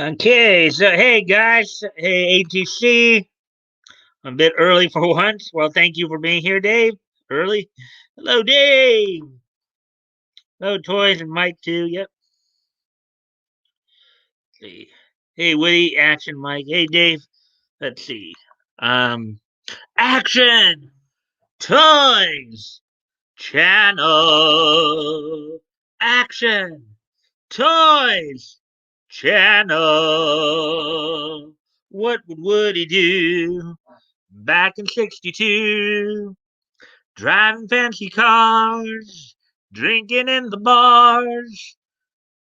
Okay, so hey guys, hey ATC, I'm a bit early for once. Well, thank you for being here, Dave. Early. Hello, Dave. Hello, Toys and Mike too. Yep. See. Hey, Woody, Action, Mike. Hey, Dave. Let's see. Um, Action, Toys, Channel, Action, Toys, Channel. What would Woody do? Back in 62, driving fancy cars, drinking in the bars,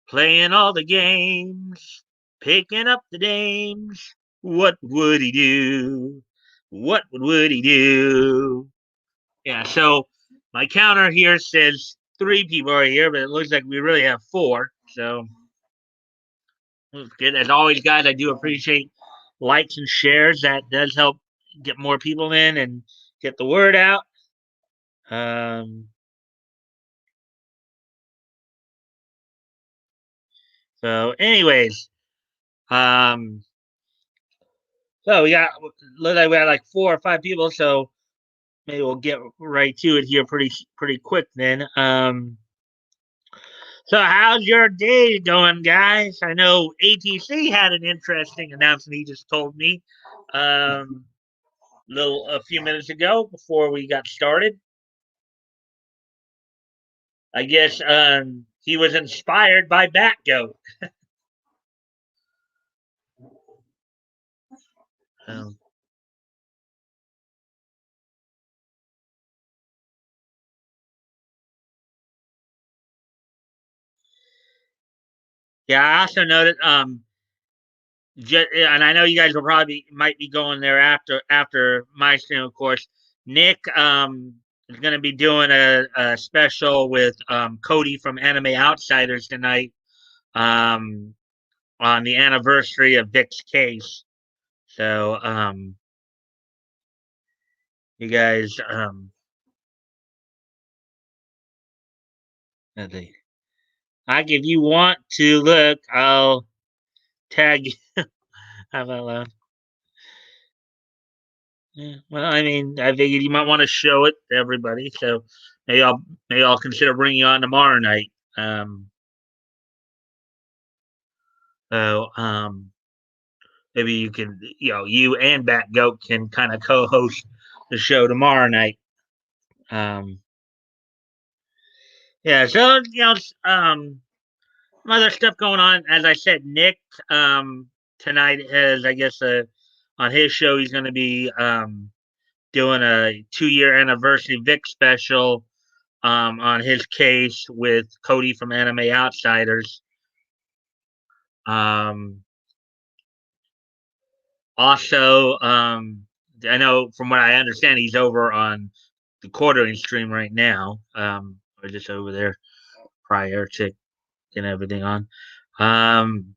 playing all the games, picking up the dames. What would he do? What would he do? Yeah, so my counter here says 3 people are here, but it looks like we really have 4. So, good. As always, guys, I do appreciate likes and shares. That does help get more people in and get the word out. Um, so, anyways, um, so we got looks like we got like 4 or 5 people. So maybe we'll get right to it here pretty quick then. So how's your day going, guys? I know ATC had an interesting announcement he just told me a few minutes ago before we got started. I guess he was inspired by Batgoat. Um, yeah, I also noticed and I know you guys will probably might be going there after my stream, of course. Nick is going to be doing a special with Cody from Anime Outsiders tonight um, on the anniversary of Vic's case. So you guys, let's see. Like if you want to look, I'll tag you. How about that? Yeah, well, I mean, I figured you might want to show it to everybody, so maybe I'll consider bringing you on tomorrow night. So maybe you can, you and Bat Goat can kind of co-host the show tomorrow night. Um, yeah, so some other stuff going on. As I said, Nick tonight has, I guess, on his show he's going to be doing a 2-year anniversary Vic special on his case with Cody from Anime Outsiders. Um, Also, I know from what I understand, he's over on the quartering stream right now, or just over there prior to getting everything on. Um,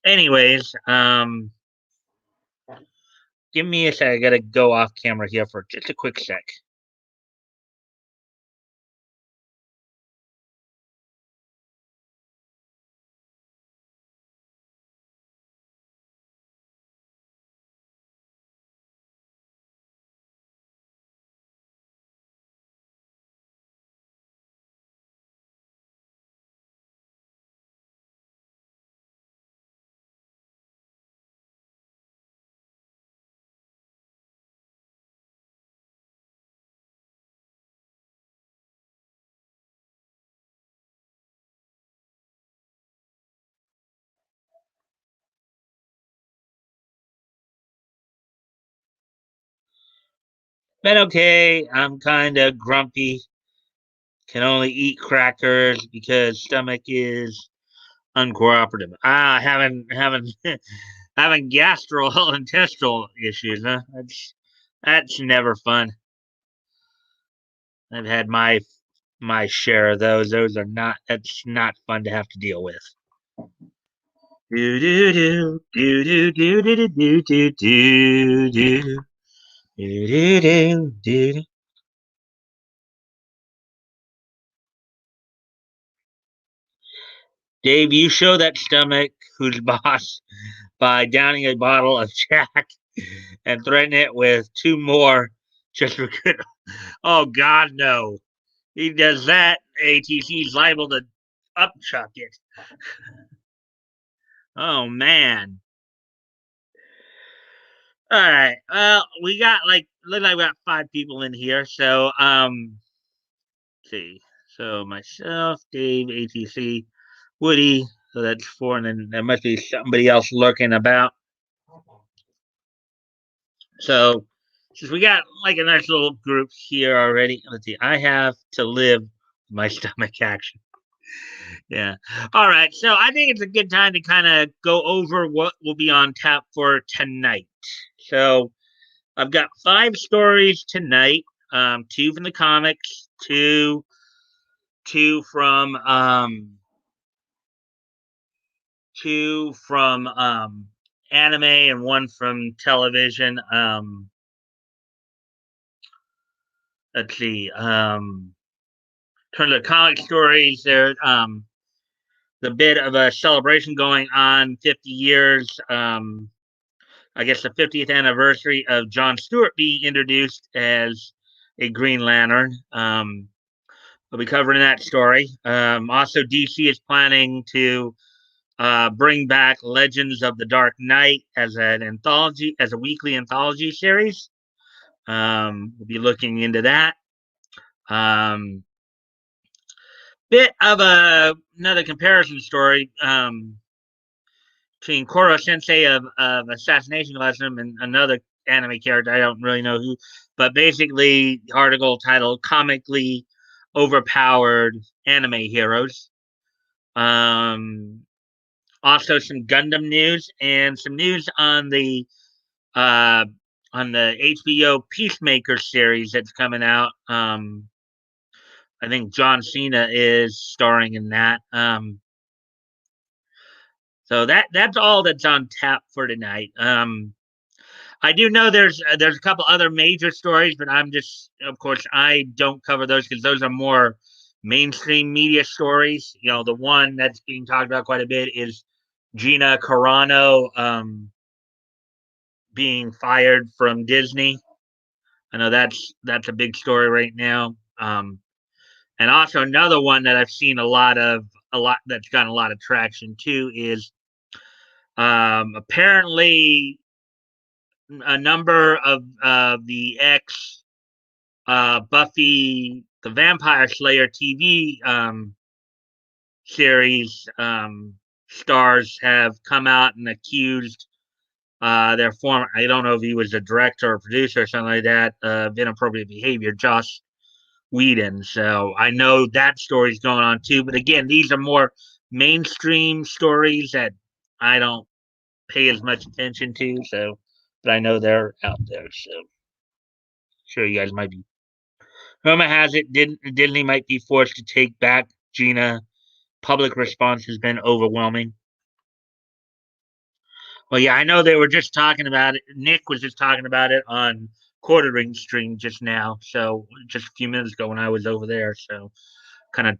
anyways, give me a sec. I gotta go off camera here for just a quick sec. Been okay. I'm kind of grumpy. Can only eat crackers because stomach is uncooperative. Having having gastrointestinal issues, huh? That's never fun. I've had my share of those. Those are not. That's not fun to have to deal with. Do do do do do do do do do do do do do do. Dave, you show that stomach who's boss by downing a bottle of Jack and threatening it with two more just for good. Oh, God, no. He does that, ATC's liable to upchuck it. Oh, man. All right. Well, we got look like we got 5 people in here. So, let's see. So myself, Dave, ATC, Woody. So that's 4, and then there must be somebody else lurking about. So since we got like a nice little group here already, let's see. I have to live my stomach action. Yeah. All right. So I think it's a good time to kind of go over what will be on tap for tonight. So I've got 5 stories tonight. 2 from the comics, two from anime, and 1 from television. Let's see. In terms of comic stories, there's the bit of a celebration going on, 50 years. I guess the 50th anniversary of John Stewart being introduced as a Green Lantern. We'll be covering that story. Also, DC is planning to bring back Legends of the Dark Knight as an anthology, as a weekly anthology series. We'll be looking into that. Bit of another comparison story between Koro Sensei of Assassination Classroom and another anime character. I don't really know who, but basically, the article titled "Comically Overpowered Anime Heroes." Also, some Gundam news and some news uh, on the HBO Peacemaker series that's coming out. I think John Cena is starring in that. So that's all that's on tap for tonight. I do know there's a couple other major stories, but I'm just, of course, I don't cover those because those are more mainstream media stories. You know, the one that's being talked about quite a bit is Gina Carano being fired from Disney. I know that's a big story right now. And also another one that I've seen a lot that's gotten a lot of traction too is apparently a number of the ex Buffy the Vampire Slayer TV series stars have come out and accused their former, I don't know if he was a director or producer or something like that, of inappropriate behavior, Joss Whedon. So I know that story's going on too. But again, these are more mainstream stories that I don't pay as much attention to. So, but I know they're out there. So, sure, you guys might be. Rumor has it Disney might be forced to take back Gina. Public response has been overwhelming. Well, yeah, I know they were just talking about it. Nick was just talking about it on Quartering stream just now. So just a few minutes ago when I was over there. So kind of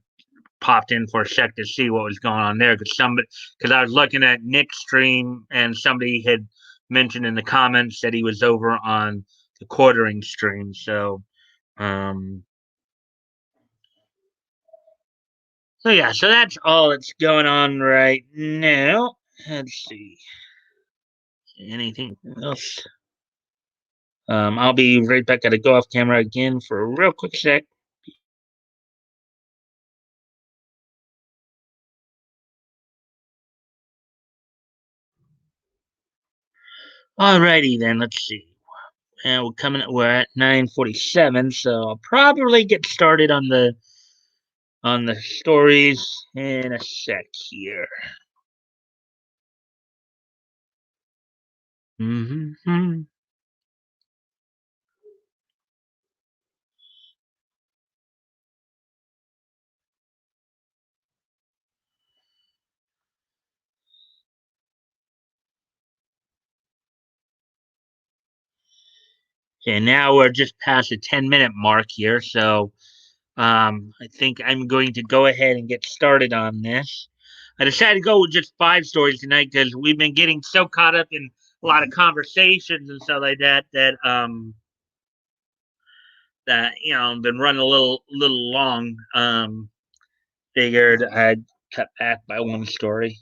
popped in for a sec to see what was going on there because I was looking at Nick's stream and somebody had mentioned in the comments that he was over on the Quartering stream. Um, so yeah, so that's all that's going on right now. Let's see. Anything else? I'll be right back. Gotta go off camera again for a real quick sec. Alrighty then, let's see. And we're at 9:47, so I'll probably get started on the stories in a sec here. Mm-hmm. Okay, now we're just past the 10-minute mark here, so I think I'm going to go ahead and get started on this. I decided to go with just 5 stories tonight because we've been getting so caught up in a lot of conversations and stuff like that that been running a little long. Figured I'd cut back by one story.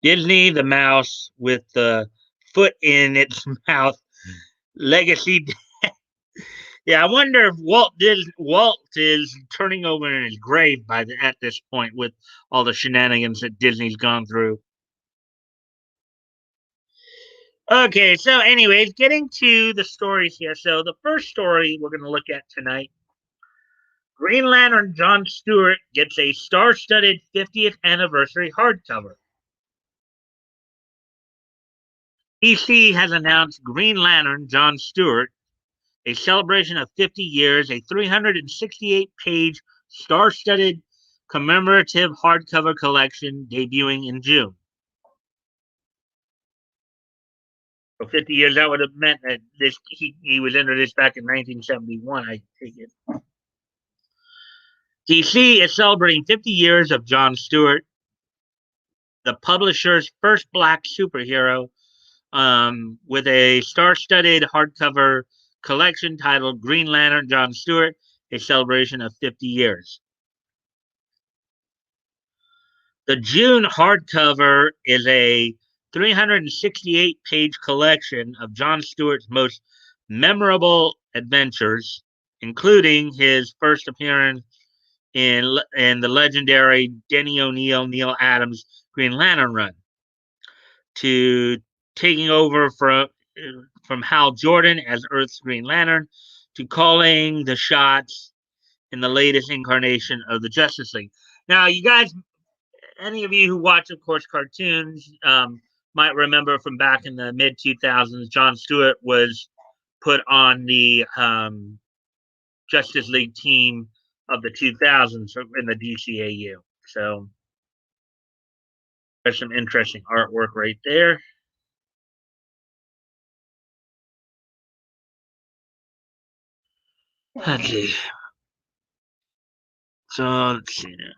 Disney the mouse with the foot in its mouth. Legacy. Yeah, I wonder if Walt is turning over in his grave at this point with all the shenanigans that Disney's gone through. Okay, so anyways, getting to the stories here. So the first story we're going to look at tonight, Green Lantern John Stewart gets a star-studded 50th anniversary hardcover. DC has announced Green Lantern John Stewart, a celebration of 50 years, a 368-page star-studded commemorative hardcover collection debuting in June. For 50 years, that would have meant that he was into this back in 1971, I take it. DC is celebrating 50 years of John Stewart, the publisher's first black superhero, with a star-studded hardcover collection titled Green Lantern John Stewart, a celebration of 50 years. The June hardcover is a 368-page collection of John Stewart's most memorable adventures, including his first appearance in the legendary Denny O'Neil, Neil Adams Green Lantern run, to taking over from Hal Jordan as Earth's Green Lantern, to calling the shots in the latest incarnation of the Justice League. Now, you guys, any of you who watch, of course, cartoons, might remember from back in the mid 2000s, John Stewart was put on the Justice League team of the 2000s in the DCAU. So there's some interesting artwork right there. Let's see. So let's see now.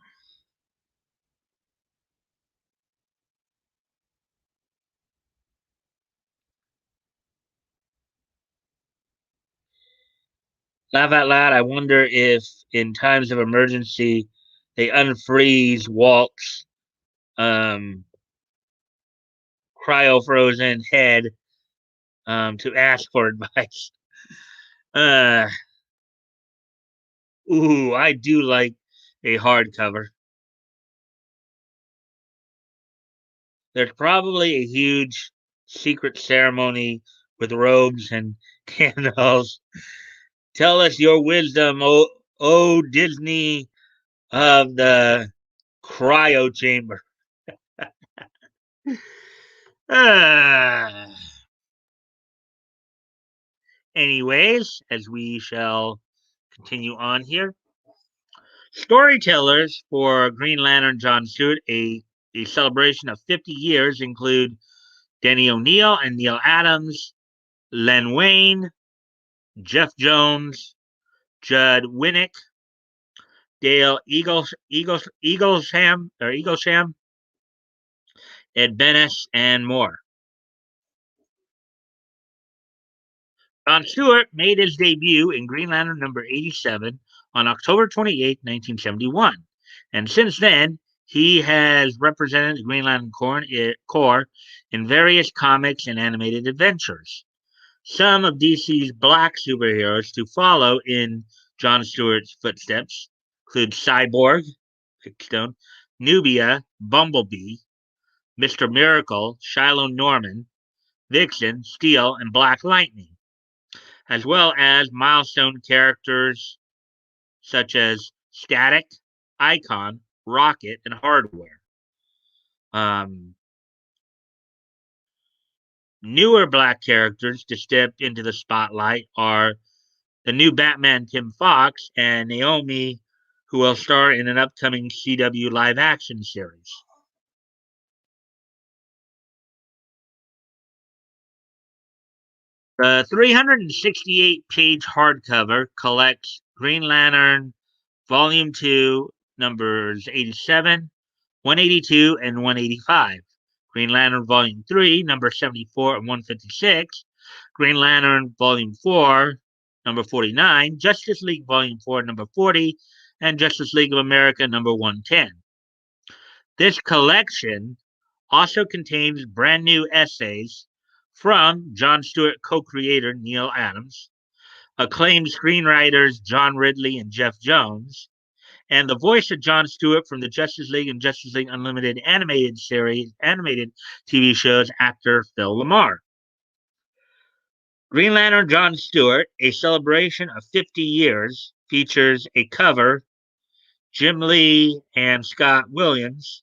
Laugh out loud. I wonder if in times of emergency they unfreeze Walt's um, cryo frozen head to ask for advice. Uh, ooh, I do like a hardcover. There's probably a huge secret ceremony with robes and candles. Tell us your wisdom, oh Disney of the cryo chamber. Uh, anyways, as we shall continue on here, storytellers for Green Lantern John Stewart, a celebration of 50 years, include Denny O'Neil and Neil Adams, Len Wein, Jeff Jones, Judd Winnick, Dale Eaglesham, Ed Benes, and more. John Stewart made his debut in Green Lantern number 87 on October 28, 1971, and since then, he has represented the Green Lantern Corps in various comics and animated adventures. Some of DC's black superheroes to follow in John Stewart's footsteps include Cyborg, Mikestand, Nubia, Bumblebee, Mr. Miracle, Shiloh Norman, Vixen, Steel, and Black Lightning, as well as milestone characters such as Static, Icon, Rocket, and Hardware. Newer black characters to step into the spotlight are the new Batman Tim Fox and Naomi, who will star in an upcoming CW live action series. The 368-page hardcover collects Green Lantern Volume 2, numbers 87, 182, and 185. Green Lantern Volume 3, number 74 and 156. Green Lantern Volume 4, number 49. Justice League Volume 4, number 40. And Justice League of America, number 110. This collection also contains brand new essays from John Stewart co creator Neil Adams, acclaimed screenwriters John Ridley and Jeff Jones, and the voice of John Stewart from the Justice League and Justice League Unlimited animated TV shows, actor Phil LaMarr. Green Lantern John Stewart, a celebration of 50 years, features a cover, Jim Lee and Scott Williams.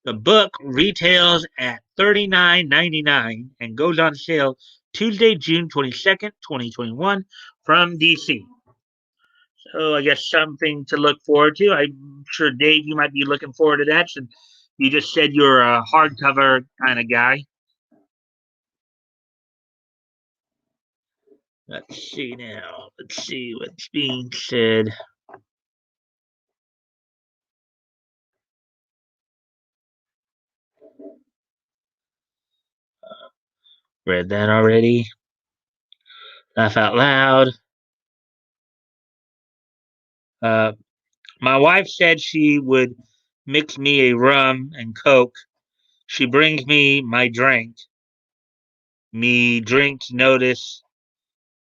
The book retails at $39.99 and goes on sale Tuesday, June 22nd, 2021, from DC. So I guess something to look forward to. I'm sure, Dave, you might be looking forward to that since you just said you're a hardcover kind of guy. Let's see now. Let's see what's being said. Read that already. Laugh out loud. Uh, my wife said she would mix me a rum and coke. She brings me my drink. Me drinks notice.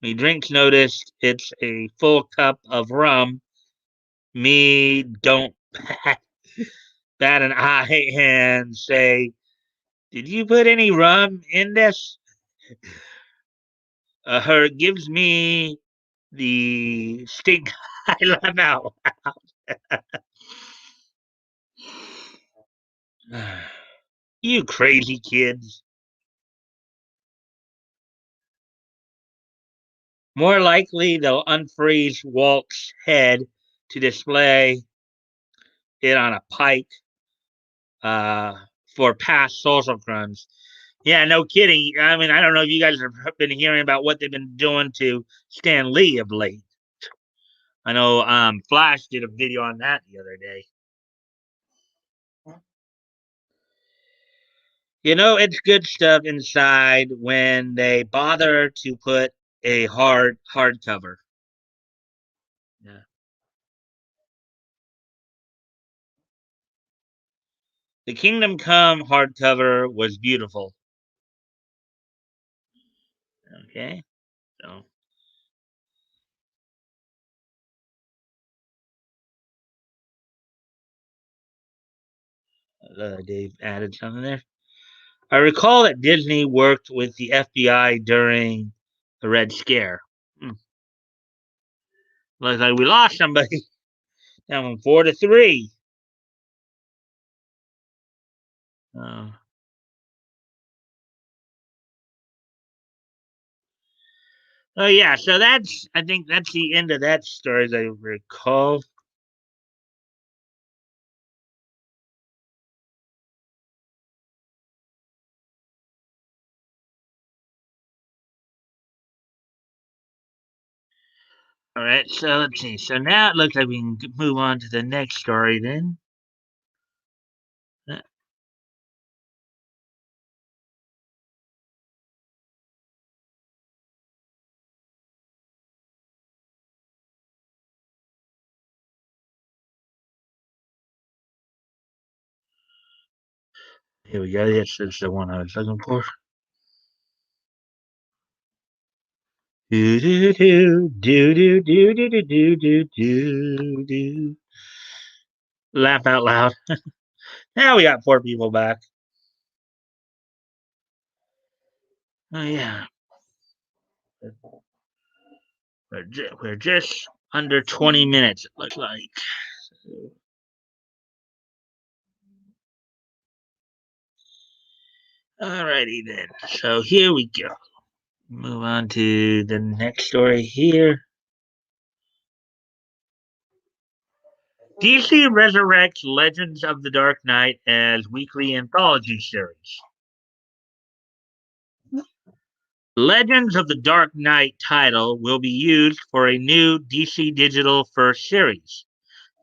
Me drinks noticed it's a full cup of rum. Me don't bat an eye and say, "Did you put any rum in this?" Her gives me the stink. I laugh out. You crazy kids. More likely, they'll unfreeze Walt's head to display it on a pike uh, for past social crimes. Yeah, no kidding. I mean, I don't know if you guys have been hearing about what they've been doing to Stan Lee of late. I know Flash did a video on that the other day. You know, it's good stuff inside when they bother to put a hardcover. Yeah. The Kingdom Come hardcover was beautiful. Okay, so Dave added something there. I recall that Disney worked with the FBI during the Red Scare. Hmm. Looks like we lost somebody. Down 4-3. Uh, oh yeah, so I think that's the end of that story as I recall. All right, so let's see. So now it looks like we can move on to the next story then. Uh, Here we go. Yes, that's the one I was looking for. Do do do do do do do do do do do. Laugh out loud. Now we got 4 people back. Oh yeah, we're just under 20 minutes. It looks like. Alrighty then. So here we go. Move on to the next story here. DC resurrects Legends of the Dark Knight as weekly anthology series. Legends of the Dark Knight title will be used for a new DC Digital First series,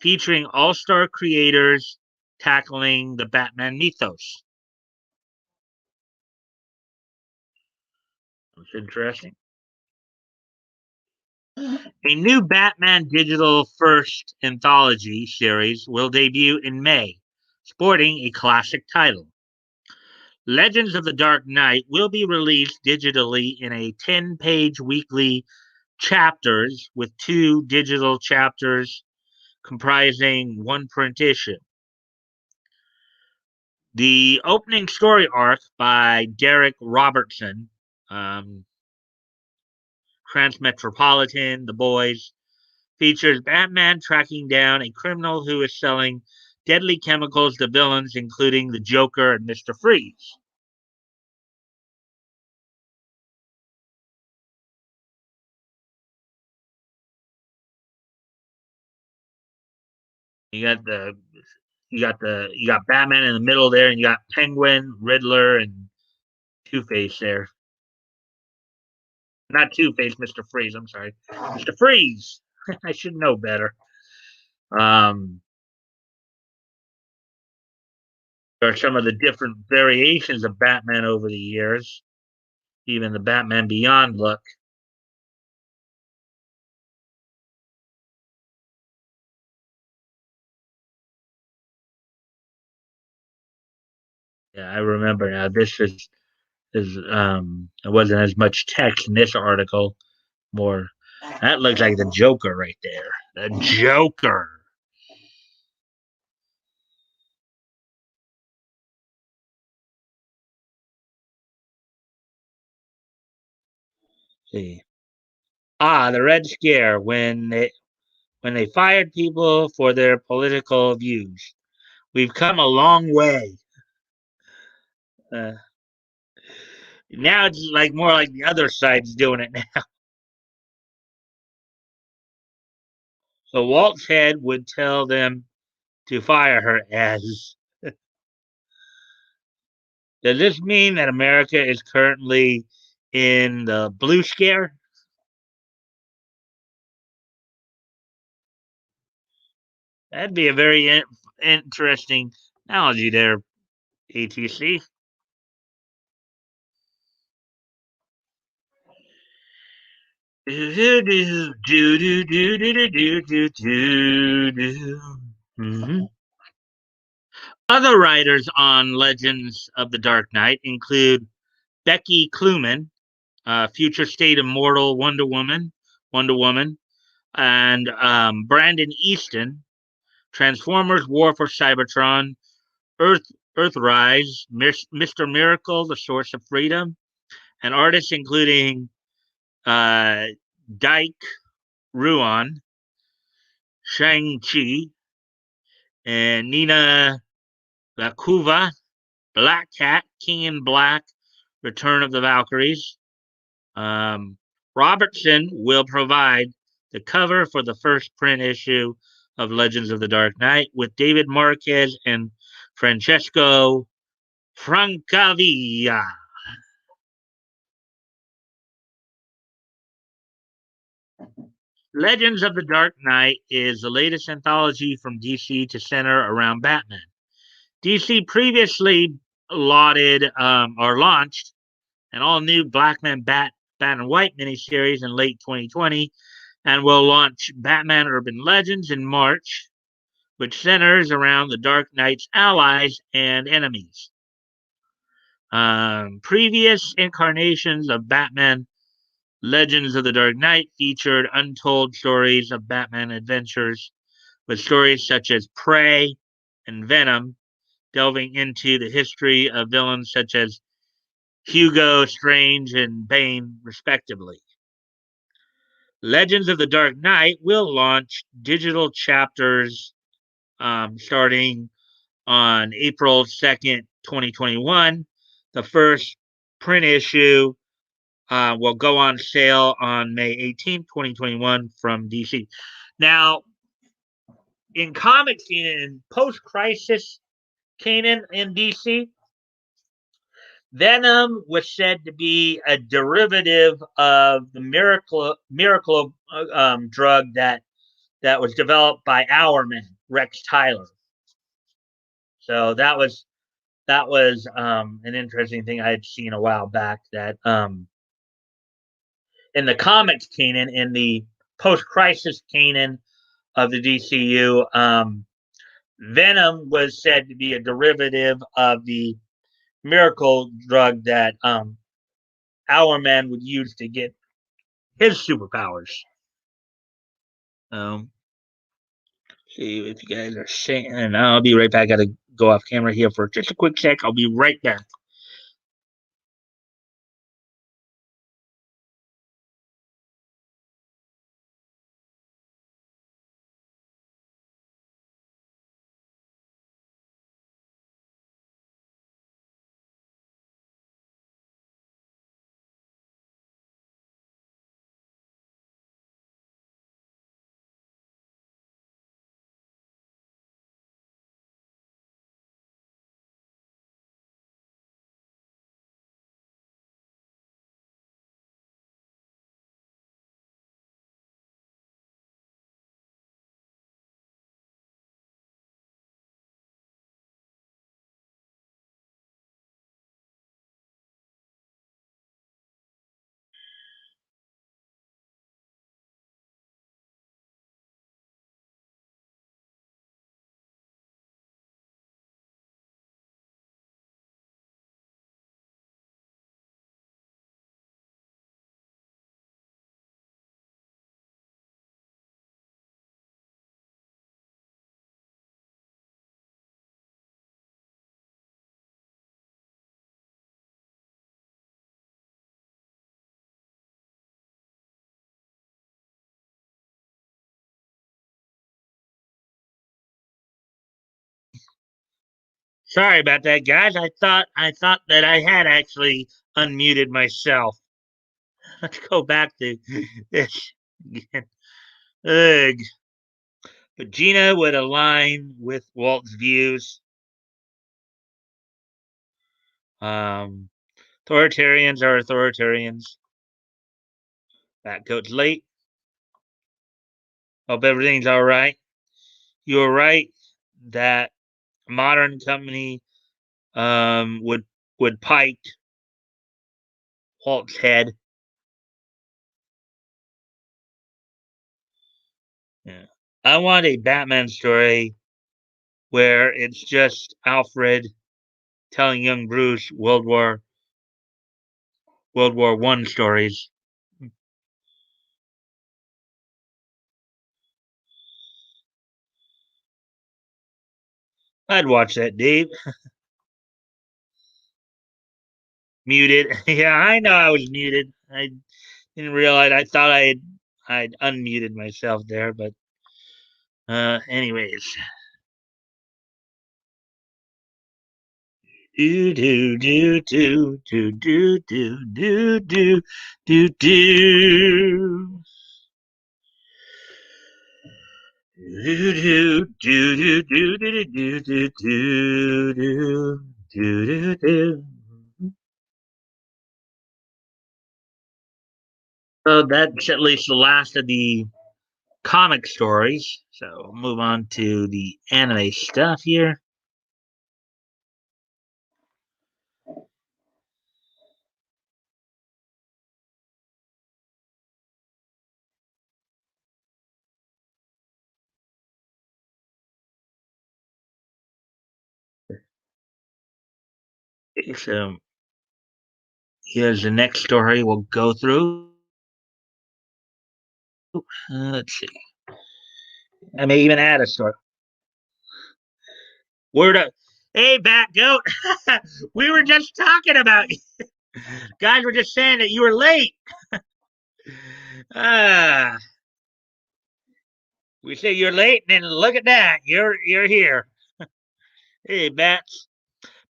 featuring all star creators tackling the Batman mythos. That's interesting. A new Batman Digital First anthology series will debut in May, sporting a classic title. Legends of the Dark Knight will be released digitally in a 10-page weekly chapters with 2 digital chapters comprising 1 print issue. The opening story arc by Derek Robertson, Transmetropolitan, The Boys, features Batman tracking down a criminal who is selling deadly chemicals to villains, including the Joker and Mr. Freeze. You got the you got Batman in the middle there, and you got Penguin, Riddler, and Two Face there. Not Two Face, Mr. Freeze. I'm sorry, Mr. Freeze. I should know better. Um, there are some of the different variations of Batman over the years, even the Batman Beyond look. Yeah, I remember now. This is it wasn't as much text in this article. More that looks like the Joker right there. The Joker. See. The Red Scare when they fired people for their political views. We've come a long way. Uh, Now it's like more like the other side's doing it now. So Walt's head would tell them to fire her as. Does this mean that America is currently in the blue scare? That'd be a very interesting analogy there, ATC. Other writers on Legends of the Dark Knight include Becky Clooman, future state immortal Wonder Woman, and Brandon Easton, Transformers: War for Cybertron, Earth Earthrise, Mr. Miracle, The Source of Freedom, and artists including uh, Dyke Ruan, Shang-Chi, and Nina Lakuva, Black Cat, King in Black, Return of the Valkyries. Um, Robertson will provide the cover for the first print issue of Legends of the Dark Knight with David Marquez and Francesco Francavilla. Legends of the Dark Knight is the latest anthology from DC to center around Batman. DC previously lauded or launched an all new Blackman Bat and White miniseries in late 2020 and will launch Batman Urban Legends in March, which centers around the Dark Knight's allies and enemies. Previous incarnations of Batman Legends of the Dark Knight featured untold stories of Batman adventures, with stories such as Prey and Venom delving into the history of villains such as Hugo, Strange, and Bane, respectively. Legends of the Dark Knight will launch digital chapters starting on April 2nd, 2021. The first print issue will go on sale on May 18th, 2021 from DC. Now, in comics in post-crisis canon in DC, Venom was said to be a derivative of the miracle drug that was developed by our man Rex Tyler. So that was an interesting thing I had seen a while back. That in the comics canon, in the post-crisis canon of the DCU, Venom was said to be a derivative of the miracle drug that our man would use to get his superpowers. Um, see if you guys are saying, and I'll be right back. I gotta go off camera here for just a quick sec. I'll be right back. Sorry about that, guys. I thought that I had actually unmuted myself. Let's go back to this again. Ugh. But Gina would align with Walt's views. Um, authoritarians are authoritarians. That goes late. Hope everything's all right. You were right that a modern company would pike Walt's head. Yeah. I want a Batman story where it's just Alfred telling young Bruce World War I stories. I'd watch that, Dave. Muted. Yeah, I know I was muted. I didn't realize. I thought I'd unmuted myself there, but anyways. Do do do do do do do do do do do. Do do do do do do do do do do do do. So that's at least the last of the comic stories. So we'll move on to the anime stuff here. So here's the next story we'll go through. Let's see. I may even add a story. Word up. Hey, Bat Goat. We were just talking about you. Guys were just saying that you were late. Ah, we say you're late, and then look at that. You're here. Hey, Bats.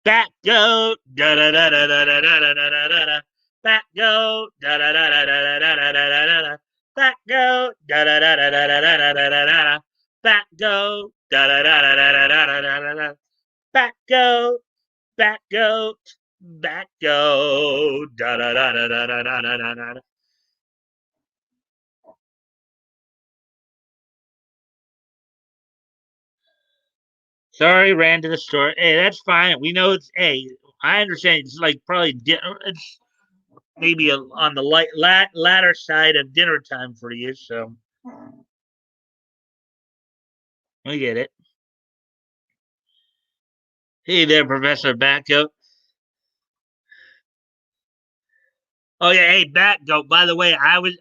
Bat Goat. Da da da da da da da da da da da. Bat Goat. Da da da da da da da da da da da. Bat Goat. Da da da da da da da da da da da. Bat Goat. Da da da da da da da da da da. Bat Goat. Bat Goat. back go. Da da da da da da da da da da. Sorry, ran to the store. Hey, that's fine. We know it's. Hey, I understand. It's like probably dinner. It's maybe on the latter side of dinner time for you. So we get it. Hey there, Professor Batgoat. Oh yeah, hey Batgoat. By the way, I was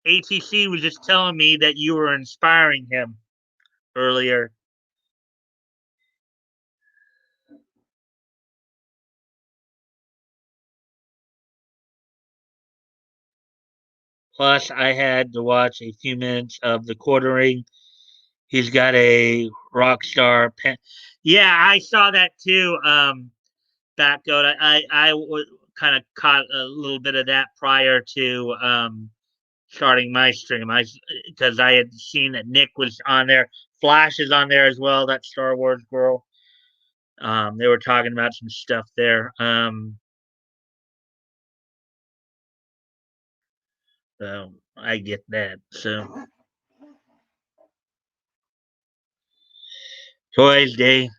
ATC was just telling me that you were inspiring him earlier. Plus, I had to watch a few minutes of the quartering. He's got a rock star pen. Yeah, I saw that too. Batgoat. I kind of caught a little bit of that prior to starting my stream. I because I had seen that Nick was on there. Flash is on there as well. That Star Wars girl. They were talking about some stuff there. So I get that. So Toys Day.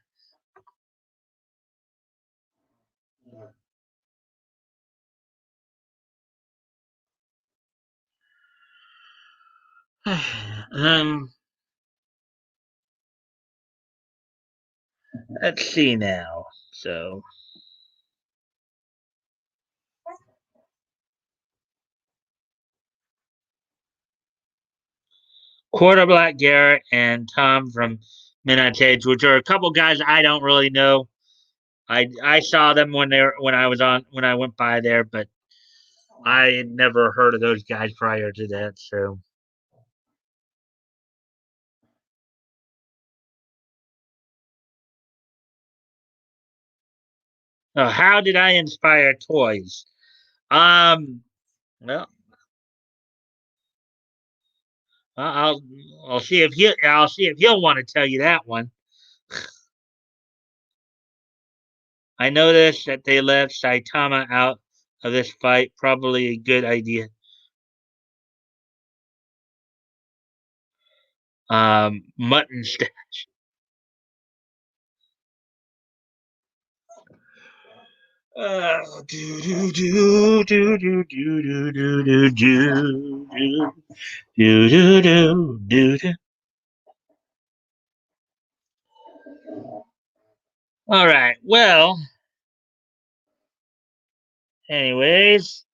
um, let's see now. So Quarter Black Garrett and Tom from Midnight Stage, which are a couple guys I don't really know. I saw them when I was on when I went by there, but I had never heard of those guys prior to that. So how did I inspire toys? Um, well, I'll I'll see if he'll want to tell you that one. I noticed that they left Saitama out of this fight. Probably a good idea. Mutton stash. Do do do do do do do do do do do do do do do. All right. Well, anyways,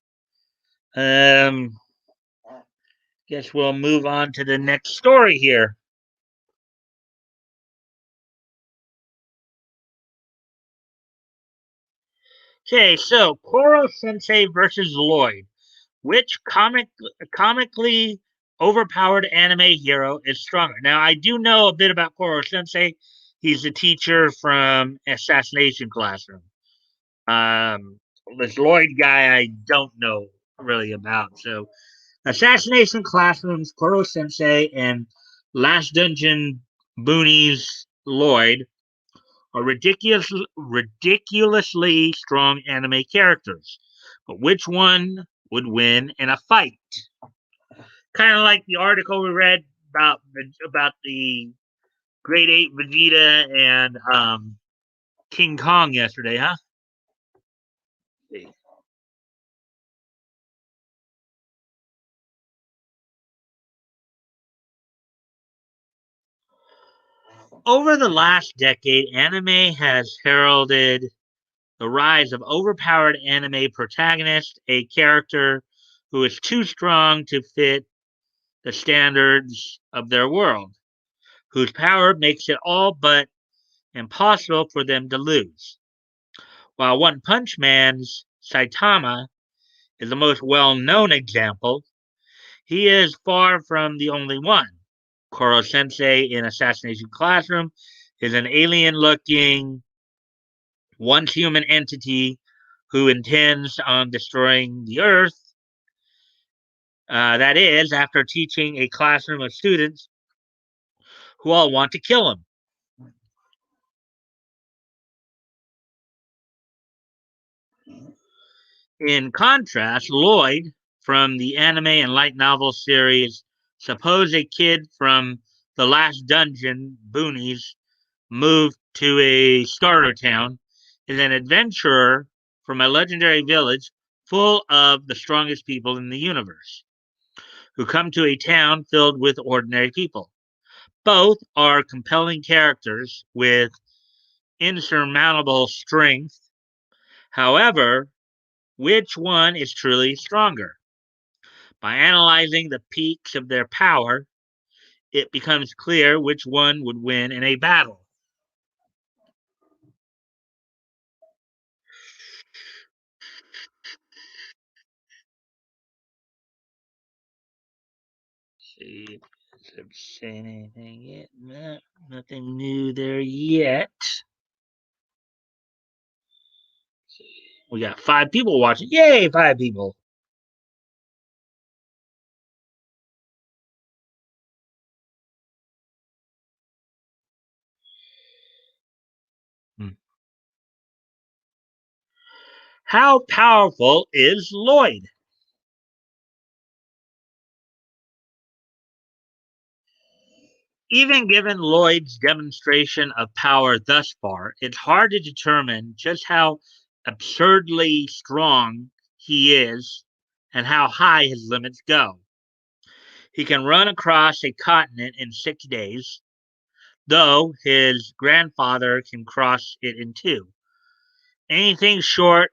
um, guess we'll move on to the next story here. Okay, so Koro Sensei versus Lloyd. Which comically overpowered anime hero is stronger? Now, I do know a bit about Koro Sensei. He's a teacher from Assassination Classroom. Um, this Lloyd guy, I don't know really about. So, Assassination Classroom's Koro Sensei and Last Dungeon Boonies Lloyd are ridiculously strong anime characters. But which one would win in a fight? Kind of like the article we read about the Great Ape Vegeta and King Kong yesterday, huh? Over the last decade, anime has heralded the rise of overpowered anime protagonist, a character who is too strong to fit the standards of their world, whose power makes it all but impossible for them to lose. While One Punch Man's Saitama is the most well known example, he is far from the only one. Koro Sensei in Assassination Classroom is an alien looking, once human entity who intends on destroying the Earth. That is, after teaching a classroom of students who all want to kill him. In contrast, Lloyd from the anime and light novel series, suppose a kid from the Last Dungeon boonies moved to a starter town, is an adventurer from a legendary village full of the strongest people in the universe, who come to a town filled with ordinary people. Both are compelling characters with insurmountable strength. However, which one is truly stronger? By analyzing the peaks of their power, it becomes clear which one would win in a battle. See if I'm saying anything yet. No, nothing new there yet. We got 5 people watching. Yay, 5 people. Hmm. How powerful is Lloyd? Even given Lloyd's demonstration of power thus far, it's hard to determine just how absurdly strong he is and how high his limits go. He can run across a continent in 6 days, though his grandfather can cross it in two. Anything short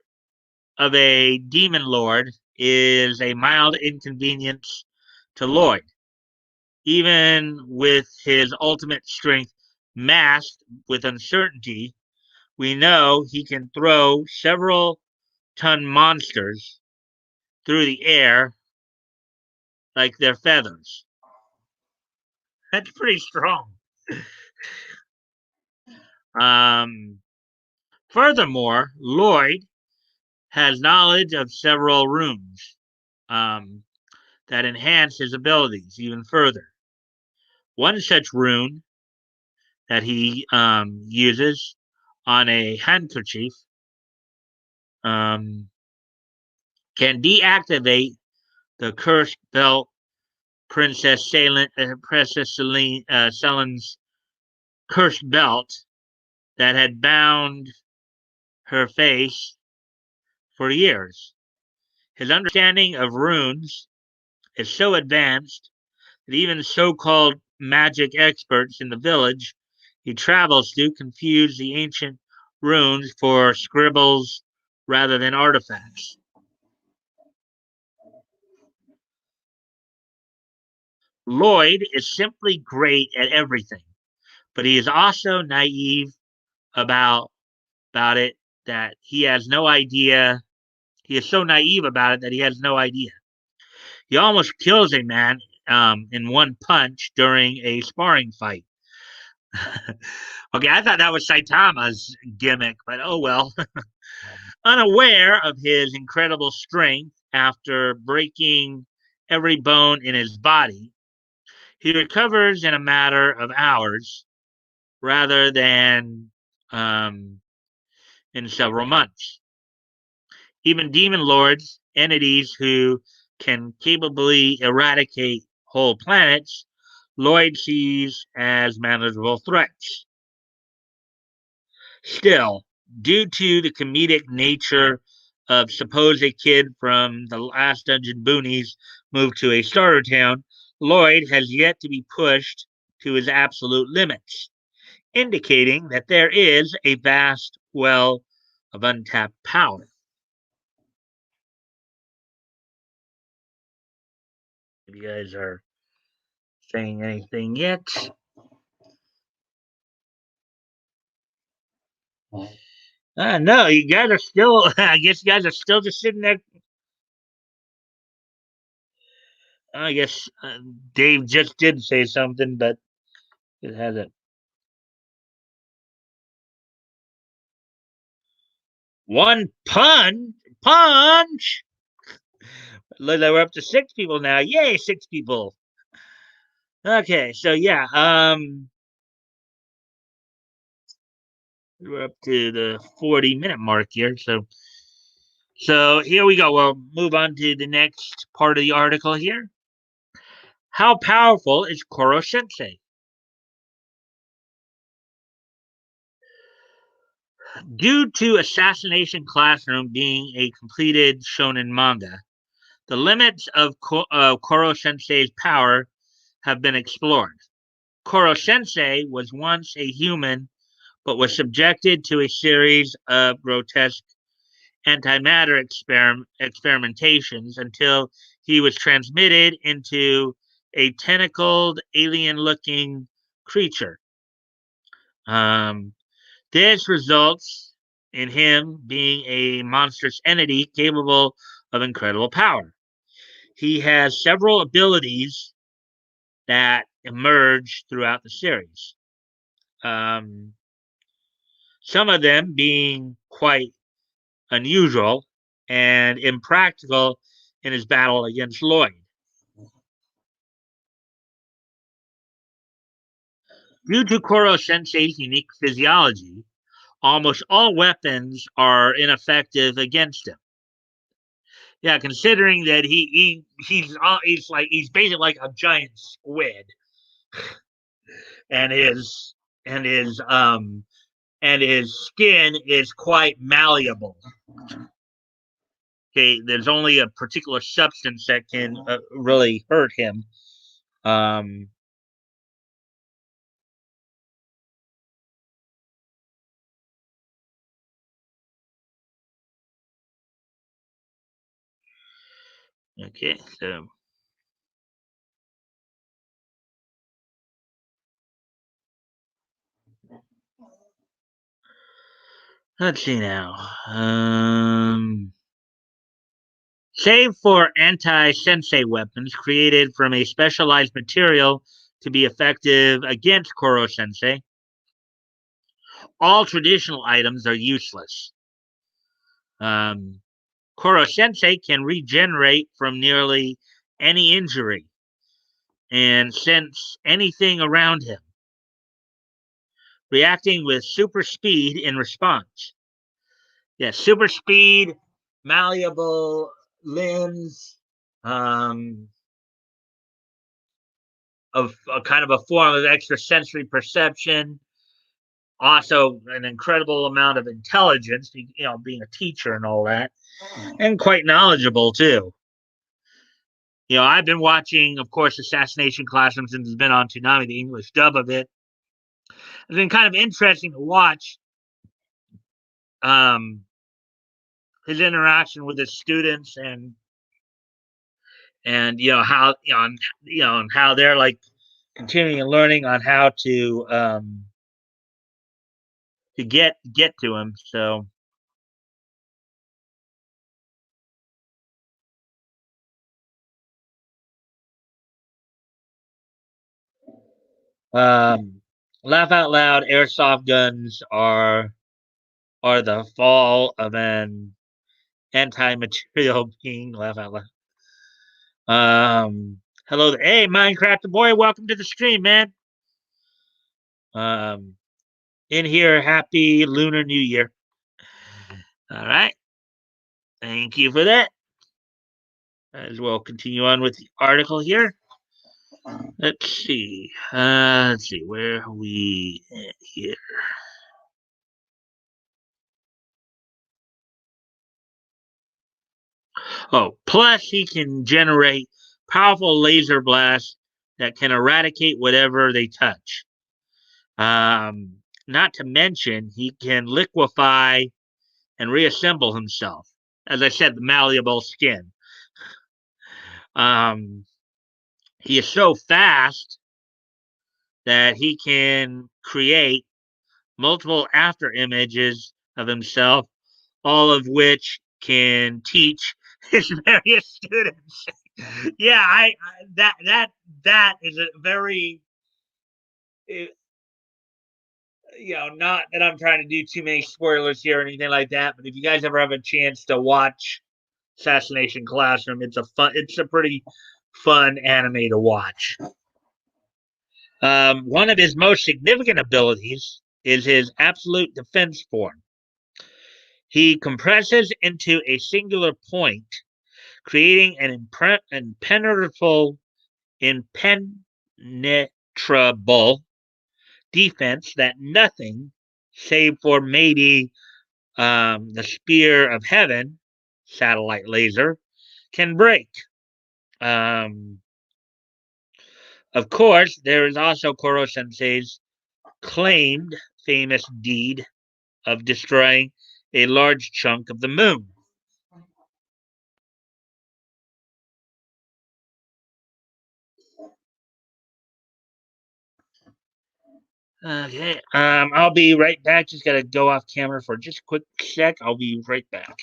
of a demon lord is a mild inconvenience to Lloyd. Even with his ultimate strength masked with uncertainty, we know he can throw several ton monsters through the air like they're feathers. That's pretty strong. Um, Furthermore, Lloyd has knowledge of several runes that enhance his abilities even further. One such rune that he uses on a handkerchief um, can deactivate the cursed belt Princess Selen's cursed belt that had bound her face for years. His understanding of runes is so advanced that even so-called magic experts in the village he travels to confuse the ancient runes for scribbles rather than artifacts. Lloyd is simply great at everything, but he is also naive about it that he has no idea. He is so naive about it that he has no idea. He almost kills a man in one punch during a sparring fight. Okay, I thought that was Saitama's gimmick, but oh well. Unaware of his incredible strength after breaking every bone in his body, he recovers in a matter of hours rather than um, in several months. Even demon lords, entities who can capably eradicate whole planets, Lloyd sees as manageable threats. Still, due to the comedic nature of suppose a kid from the last dungeon boonies moved to a starter town, Lloyd has yet to be pushed to his absolute limits, indicating that there is a vast well of untapped power. If you guys are saying anything yet? No, you guys are still. I guess you guys are still just sitting there. I guess Dave just did say something, but it hasn't. One punch. We're up to 6 people now. Yay, 6 people. Okay, so yeah, we're up to the 40-minute mark here. So So here we go. We'll move on to the next part of the article here. How powerful is Koro Sensei? Due to Assassination Classroom being a completed shonen manga, the limits of Koro Sensei's power have been explored. Koro Sensei was once a human, but was subjected to a series of grotesque antimatter experimentations until he was transmitted into a tentacled, alien looking creature. Um, this results in him being a monstrous entity capable of incredible power. He has several abilities that emerge throughout the series. Um, some of them being quite unusual and impractical in his battle against Lloyd. Due to Koro Sensei's unique physiology, almost all weapons are ineffective against him. Yeah, considering that he's basically like a giant squid, and his and his um and his skin is quite malleable. Okay, there's only a particular substance that can really hurt him. Um, okay, so let's see now. Save for anti-sensei weapons created from a specialized material to be effective against Koro Sensei, all traditional items are useless. Um, Koro Sensei can regenerate from nearly any injury and sense anything around him, reacting with super speed in response. Yeah, super speed, malleable limbs, um, of a kind of a form of extrasensory perception. Also, an incredible amount of intelligence, being a teacher and all that, and quite knowledgeable too. I've been watching, of course, Assassination Classroom since it's been on Toonami, the English dub of it. It's been kind of interesting to watch um, his interaction with his students and how and how they're like continuing and learning on how to get to him. So um, laugh out loud, airsoft guns are the fall of an anti-material being. Laugh out loud. Hello, hey Minecraft boy, welcome to the stream, man. Um, in here, happy Lunar New Year. All right, thank you for that. As well, continue on with the article here. Let's see, where are we at here? Oh, plus he can generate powerful laser blasts that can eradicate whatever they touch. Not to mention, he can liquefy and reassemble himself. As I said, the malleable skin. Um, he is so fast that he can create multiple after images of himself, all of which can teach his various students. Yeah, that is a very eh, not that I'm trying to do too many spoilers here or anything like that, but if you guys ever have a chance to watch Assassination Classroom, it's a pretty fun anime to watch. One of his most significant abilities is his absolute defense form. He compresses into a singular point, creating an impenetrable defense that nothing, save for maybe the spear of heaven, satellite laser, can break. Um, of course, there is also Koro Sensei's claimed famous deed of destroying a large chunk of the moon. Okay, I'll be right back. Just gotta go off camera for just a quick sec. I'll be right back.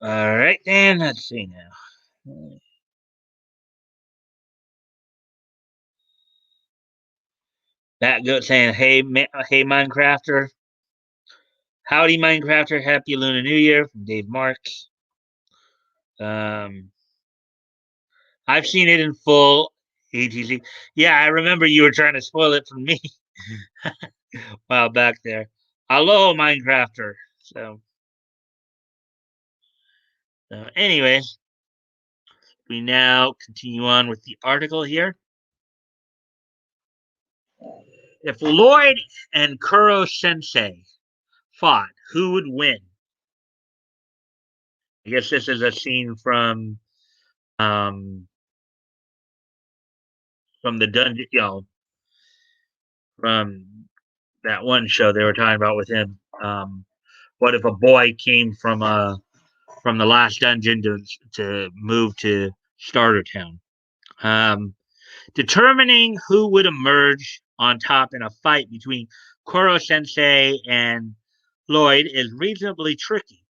All right, then let's see now. That goat saying, hey, Minecrafter. Howdy, Minecrafter. Happy Lunar New Year from Dave Marks. Um, I've seen it in full. ATC. Yeah, I remember you were trying to spoil it for me a while back there. Hello, Minecrafter. Anyways, we now continue on with the article here. If Lloyd and Kuro Sensei fought, who would win? I guess this is a scene um from the dungeon, from that one show they were talking about with him. What if a boy came from the last dungeon to move to Starter Town? Um, Determining who would emerge on top in a fight between Koro Sensei and Lloyd is reasonably tricky.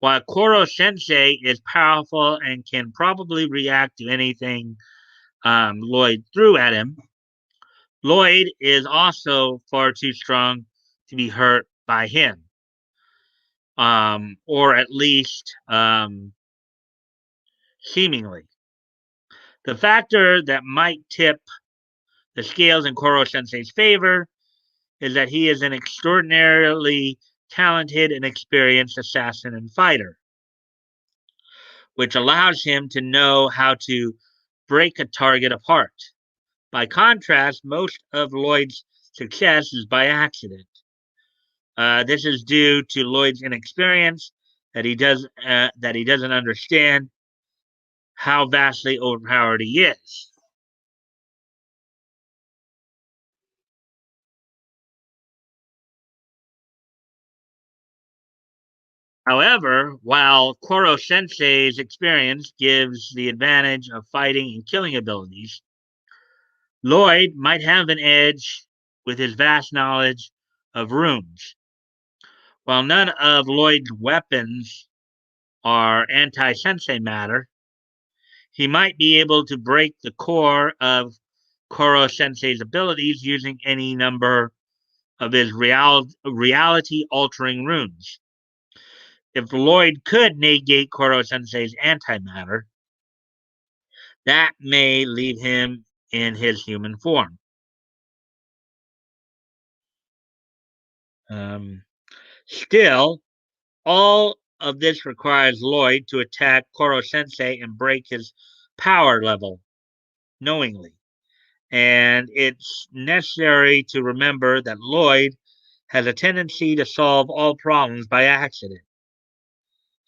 While Koro Sensei is powerful and can probably react to anything Lloyd threw at him, Lloyd is also far too strong to be hurt by him, or at least seemingly. The factor that might tip the scales in Koro Sensei's favor is that he is an extraordinarily talented and experienced assassin and fighter, which allows him to know how to break a target apart. By contrast, most of Lloyd's success is by accident. This is due to Lloyd's inexperience that he doesn't understand how vastly overpowered he is. However, while Koro Sensei's experience gives the advantage of fighting and killing abilities, Lloyd might have an edge with his vast knowledge of runes. While none of Lloyd's weapons are anti sensei matter, he might be able to break the core of Koro Sensei's abilities using any number of his reality altering runes. If Lloyd could negate Koro Sensei's antimatter, that may leave him in his human form. Um, Still, all of this requires Lloyd to attack Koro Sensei and break his power level knowingly. And it's necessary to remember that Lloyd has a tendency to solve all problems by accident.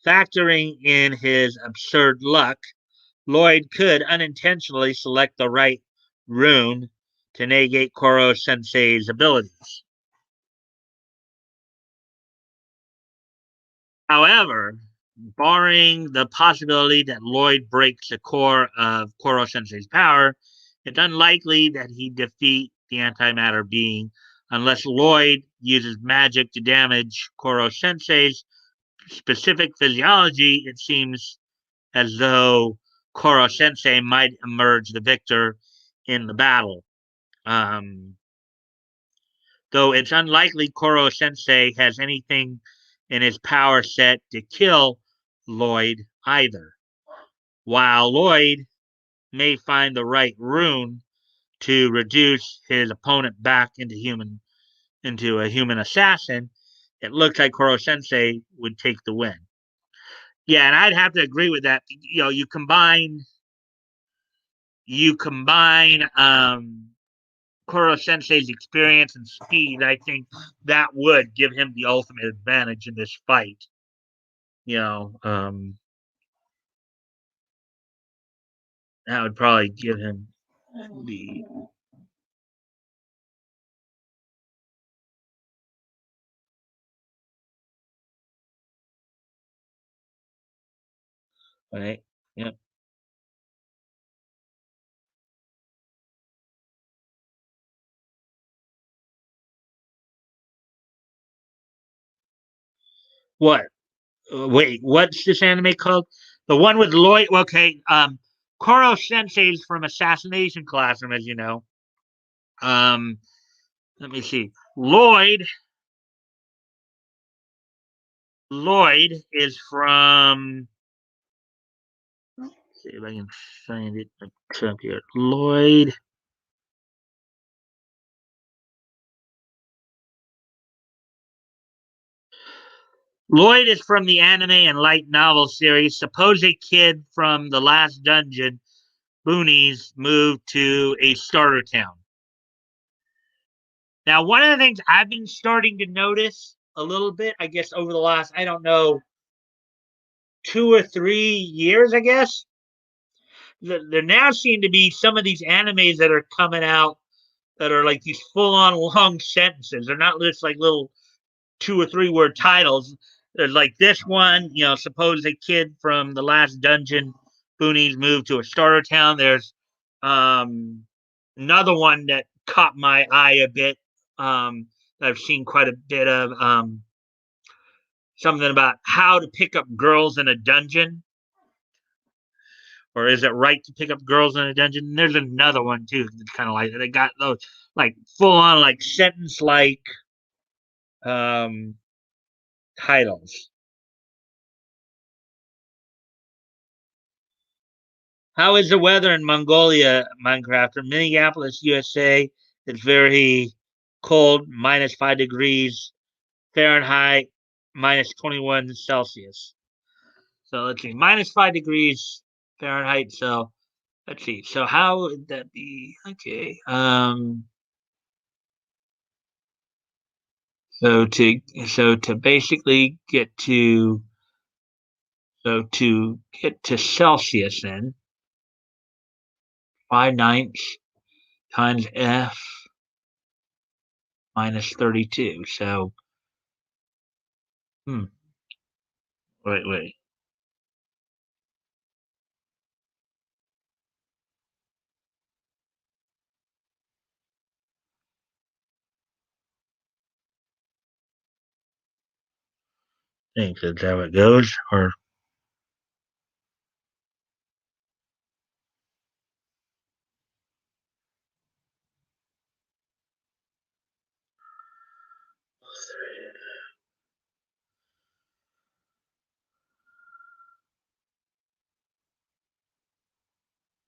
Factoring in his absurd luck, Lloyd could unintentionally select the right rune to negate Koro Sensei's abilities. However, barring the possibility that Lloyd breaks the core of Koro Sensei's power, It's unlikely that he'd defeat the antimatter being unless Lloyd uses magic to damage Koro Sensei's specific physiology. It seems as though Koro Sensei might emerge the victor in the battle. Um, though it's unlikely Koro Sensei has anything in his power set to kill Lloyd either. While Lloyd may find the right rune to reduce his opponent back into a human assassin, it looks like Koro Sensei would take the win. Yeah, and I'd have to agree with that. You know, you combine Koro Sensei's experience and speed. I think that would give him the ultimate advantage in this fight. You know, that would probably give him the right. Yep. What? Wait, what's this anime called? The one with Lloyd. Okay, Koro Sensei's from Assassination Classroom, as you know. Um, Let me see. Lloyd is from. Let's see if I can find it. Up here. Lloyd is from the anime and light novel series. Supposed kid from the last dungeon. Boonies moved to a starter town. Now, one of the things I've been starting to notice a little bit, I guess, over the last, I don't know, 2 or 3 years, I guess, there now seem to be some of these animes that are coming out that are like these full on long sentences. They're not just like little 2 or 3 word titles. There's like this one, you know, suppose a kid from the last dungeon boonies moved to a starter town. There's um, another one that caught my eye a bit. That I've seen quite a bit of something about how to pick up girls in a dungeon, or is it right to pick up girls in a dungeon? And there's another one too. It's kind of like they got those like full on like sentence like um, titles. How is the weather in Mongolia, Minecraft? In Minneapolis, USA, it's very cold, -5 degrees Fahrenheit, -21 Celsius. So let's see, -5 degrees Fahrenheit. So let's see. So how would that be? Okay. So to basically get to Celsius, then 5/9 times F -32. So hmm, wait. Think that's how it goes, or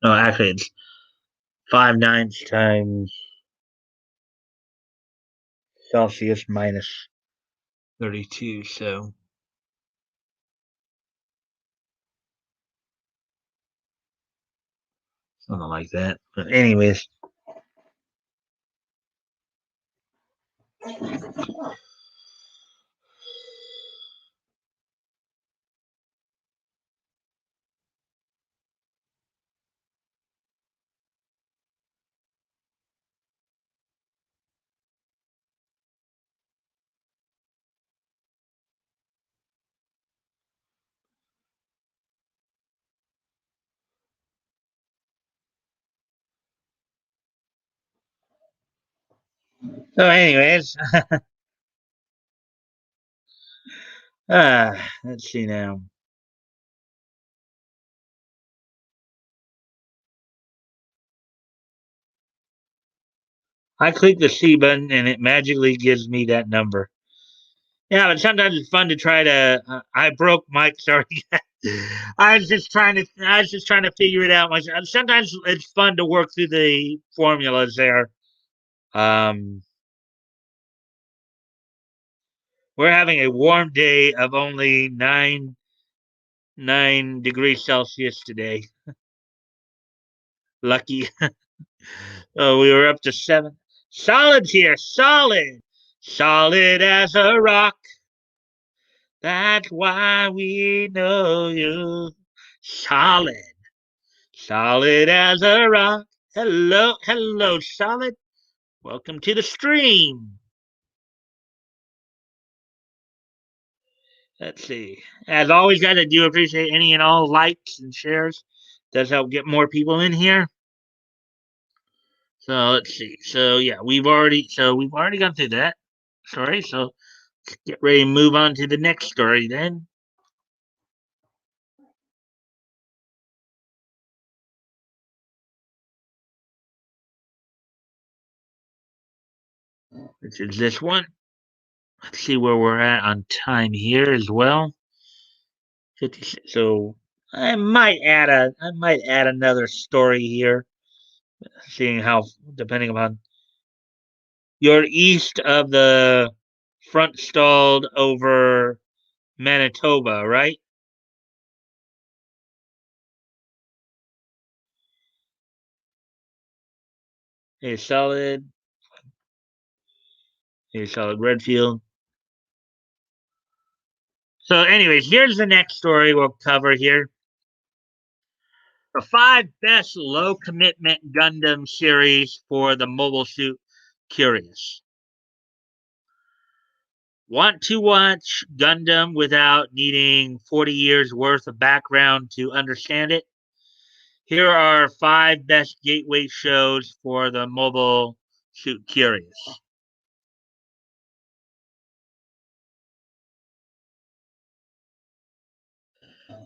no? Actually, it's 5/9 times Celsius -32. So something like that. But anyways, So, anyways, let's see now. I click the C button and it magically gives me that number. Yeah, but sometimes it's fun to try to. I broke Mike. Sorry, I was just trying to. I was just trying to figure it out myself. Sometimes it's fun to work through the formulas there. Um, we're having a warm day of only 9 degrees Celsius today. Lucky. Oh, we were up to 7. Solid's here. Solid. Solid as a rock. That's why we know you. Solid. Solid as a rock. Hello, hello, Solid. Welcome to the stream. Let's see. As always, guys, I do appreciate any and all likes and shares. Does help get more people in here. So let's see. So yeah, we've already gone through that story. So let's get ready to move on to the next story then, which is this one. Let's see where we're at on time here as well. 56. So I might add another story here, seeing how depending upon you're east of the front stalled over Manitoba, right? A solid Redfield. So, anyways, here's the next story we'll cover here. The 5 best low commitment Gundam series for the mobile suit curious. Want to watch Gundam without needing 40 years worth of background to understand it? Here are 5 best gateway shows for the mobile suit curious.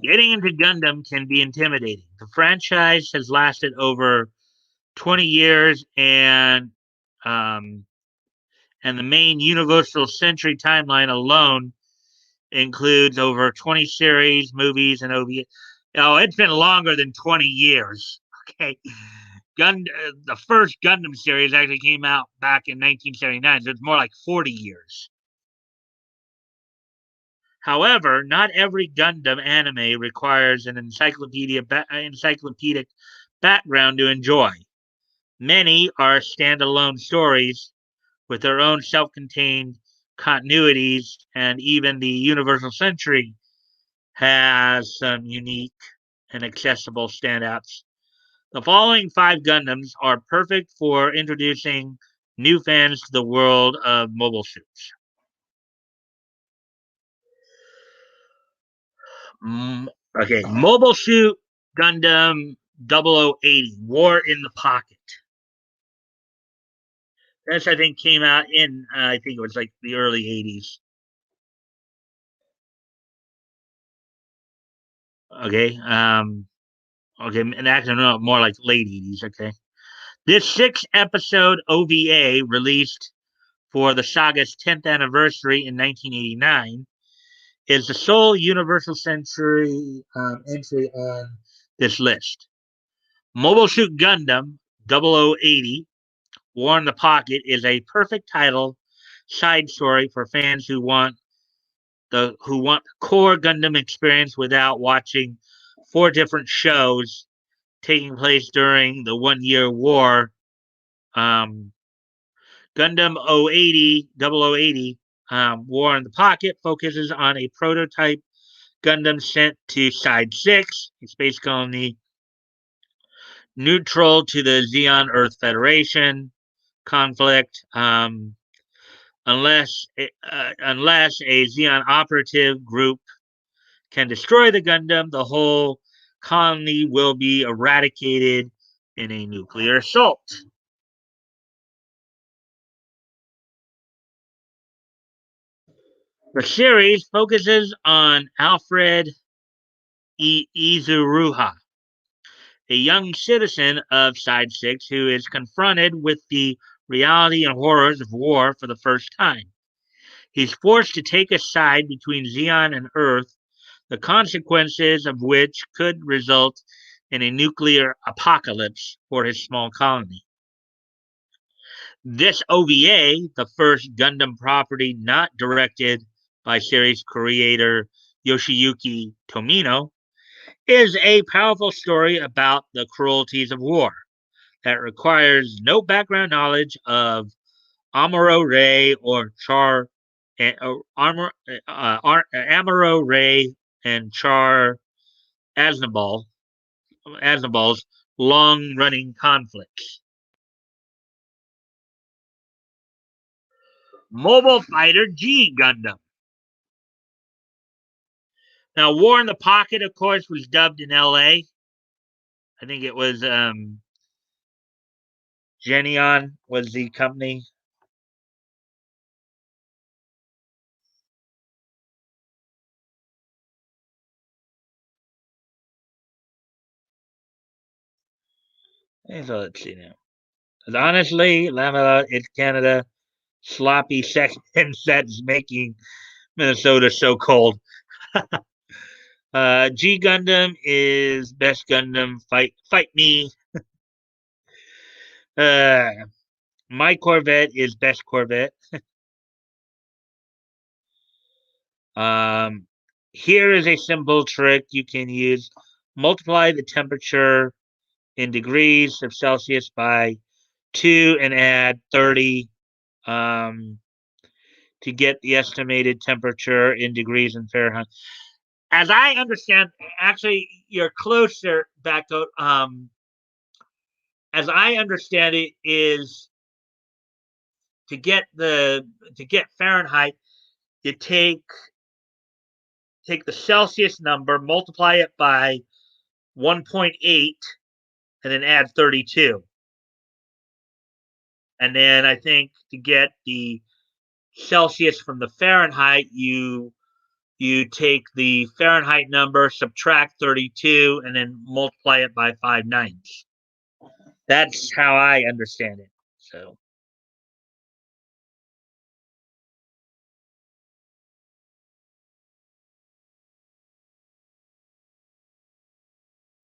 Getting into Gundam can be intimidating. The franchise has lasted over 20 years um, and the main Universal Century timeline alone includes over 20 series, movies, and OVA. Oh, it's been longer than 20 years. Okay. The first Gundam series actually came out back in 1979, so it's more like 40 years. However, not every Gundam anime requires an encyclopedic background to enjoy. Many are standalone stories with their own self-contained continuities, and even the Universal Century has some unique and accessible standouts. The following 5 Gundams are perfect for introducing new fans to the world of mobile suits. Mm, okay, Mobile Suit Gundam 0080, War in the Pocket. This, I think, came out in, I think it was like the early 80s. Okay, and actually, no, more like late 80s. Okay. This 6 episode OVA released for the saga's 10th anniversary in 1989 is the sole Universal Century entry on this list. Mobile Suit Gundam 0080 War in the Pocket is a perfect title side story for fans who want the core Gundam experience without watching 4 different shows taking place during the 1 year war. Um, Gundam 0080 War in the Pocket focuses on a prototype Gundam sent to Side 6, a space colony neutral to the Xeon Earth Federation conflict. Unless a Xeon operative group can destroy the Gundam, the whole colony will be eradicated in a nuclear assault. The series focuses on Alfred Izuruha, a young citizen of Side 6 who is confronted with the reality and horrors of war for the first time. He's forced to take a side between Xeon and Earth, the consequences of which could result in a nuclear apocalypse for his small colony. This OVA, the first Gundam property not directed by series creator Yoshiyuki Tomino, is a powerful story about the cruelties of war that requires no background knowledge of Amuro Ray or Char Amuro Ray and Char Aznabal's long-running conflicts. Mobile Fighter G Gundam. Now, War in the Pocket, of course, was dubbed in LA. I think it was Genion was the company. And so let's see now. Because honestly, Lamela, it's Canada. Sloppy second sets making Minnesota so cold. G Gundam is best Gundam. Fight me. Uh, my Corvette is best Corvette. Um, Here is a simple trick you can use. Multiply the temperature in degrees of Celsius by 2 and add 30 to get the estimated temperature in degrees in Fahrenheit. As I understand, actually, you're closer, Backcoat. As I understand it, is to get Fahrenheit, you take the Celsius number, multiply it by 1.8, and then add 32. And then I think to get the Celsius from the Fahrenheit, you take the Fahrenheit number, subtract 32, and then multiply it by 5/9. That's how I understand it. So,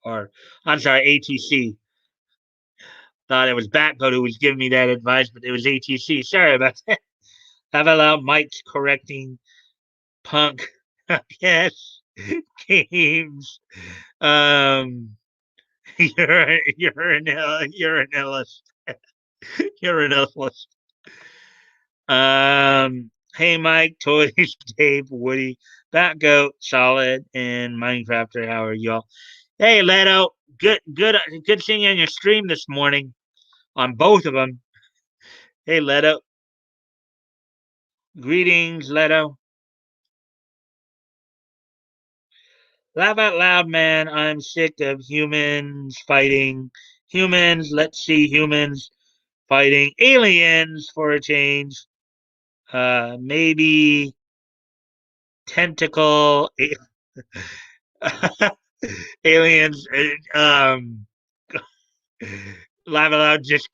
or I'm sorry, ATC. Thought it was Batgoat who was giving me that advice, but it was ATC. Sorry about that. Have allowed Mike's correcting Punk. Yes, games. Um, you're an illust. You're an illust. Hey Mike, Toys, Dave, Woody, Batgoat, Solid, and Minecrafter. How are y'all? Hey Leto, good seeing you on your stream this morning on both of them. Hey Leto, greetings Leto. Laugh out loud, man. I'm sick of humans fighting humans. Let's see humans fighting aliens for a change. Maybe tentacle aliens. Laugh out loud. Just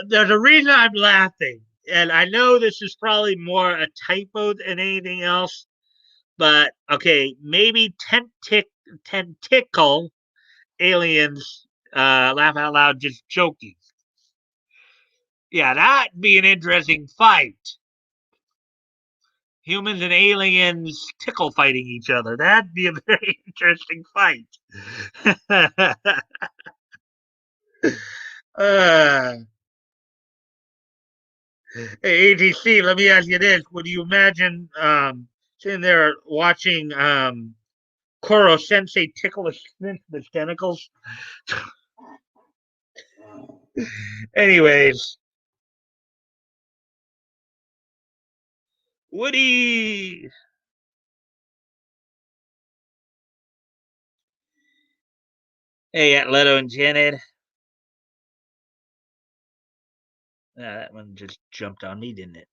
there's a reason I'm laughing, and I know this is probably more a typo than anything else. But okay, maybe tentacle aliens. Laugh out loud. Just joking. Yeah, that'd be an interesting fight. Humans and aliens tickle fighting each other. That'd be a very interesting fight. uh, Hey, ATC, let me ask you this. Would you imagine sitting there watching Koro Sensei tickle his tentacles? Anyways, Woody. Hey, Leto and Janet. That one just jumped on me, didn't it?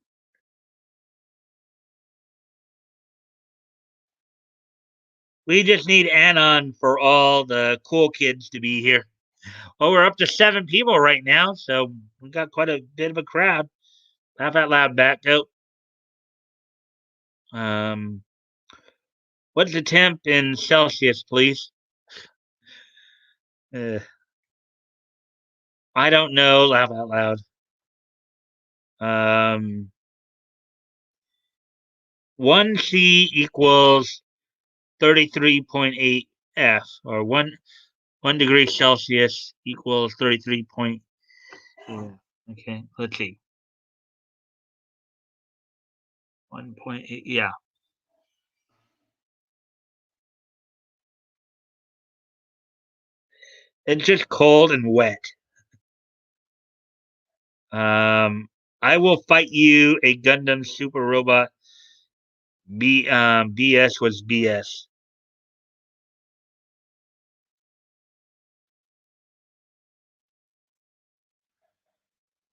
We just need Anon for all the cool kids to be here. Well, we're up to 7 people right now, so we got quite a bit of a crowd. Laugh out loud, back go. Um, what's the temp in Celsius, please? Uh, I don't know. Laugh out loud. Um, 1C equals 33.8 F, or 1 degree Celsius equals 33 point. Yeah. Okay, let's see. 1.8. Yeah, it's just cold and wet. I will fight you. A Gundam Super Robot. BS was BS.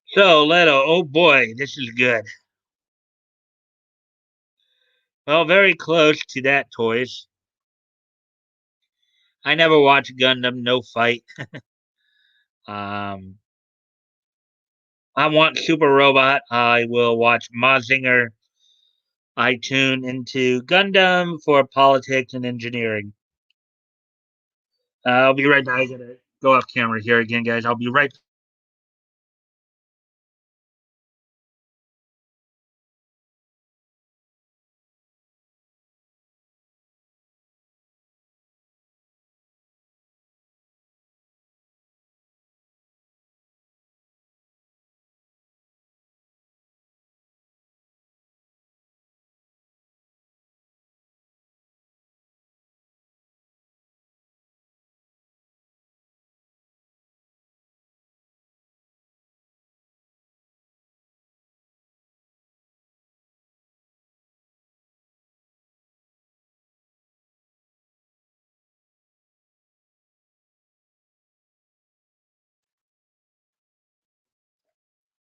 So Leto, oh boy, this is good. Well, very close to that, toys. I never watched Gundam. No fight. Um, I want Super Robot. I will watch Mazinger. I tune into Gundam for politics and engineering. I'll be right back. I gotta go off camera here again, guys. I'll be right.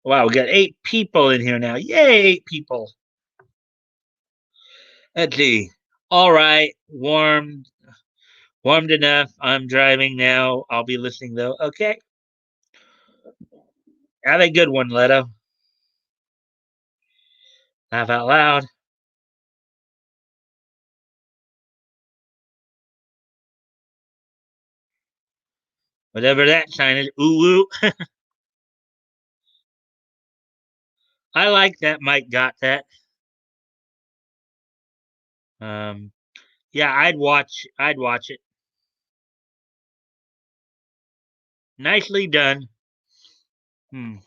Wow, we got 8 people in here now. Yay, 8 people. Let's see. All right, warmed enough. I'm driving now. I'll be listening though. Okay. Have a good one, Leto. Laugh out loud. Whatever that sign is. Ooh, ooh. I like that Mike got that. Um, yeah, I'd watch it. Nicely done. Hmm.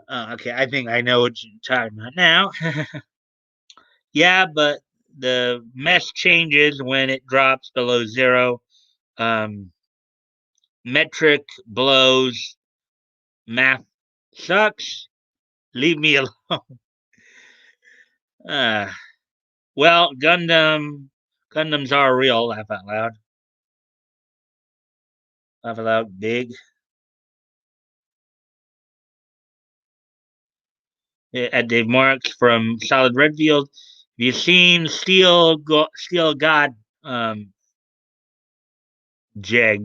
Okay, I think I know what you're talking about now. Yeah, but the mess changes when it drops below zero. Um, metric blows. Math sucks. Leave me alone. Uh, well, Gundams are real. Laugh out loud. Laugh out loud. Big. At Dave Marks from Solid Redfield. Have you seen Steel God Jeg?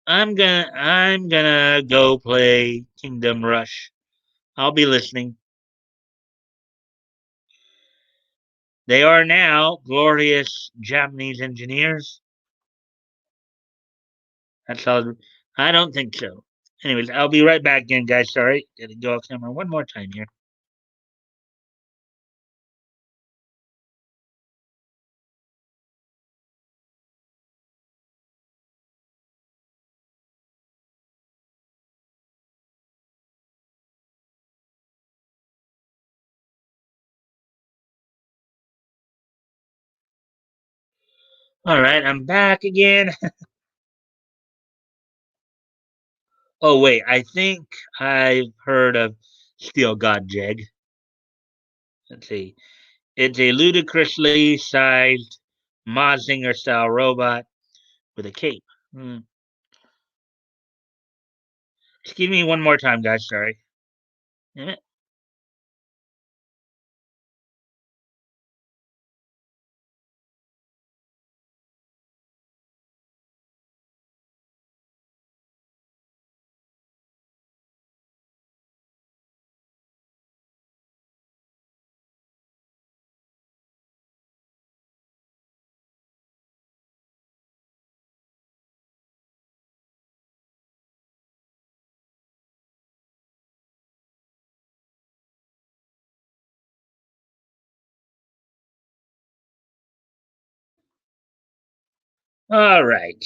I'm gonna go play Kingdom Rush. I'll be listening. They are now glorious Japanese engineers. That's all. I don't think so. Anyways, I'll be right back again, guys. Sorry, gotta go off camera one more time here. All right, I'm back again. Oh wait, I think I've heard of Steel God Jeg. Let's see. It's a ludicrously sized Mazinger style robot with a cape. Hmm. Excuse me one more time, guys. Sorry. Eh, All right.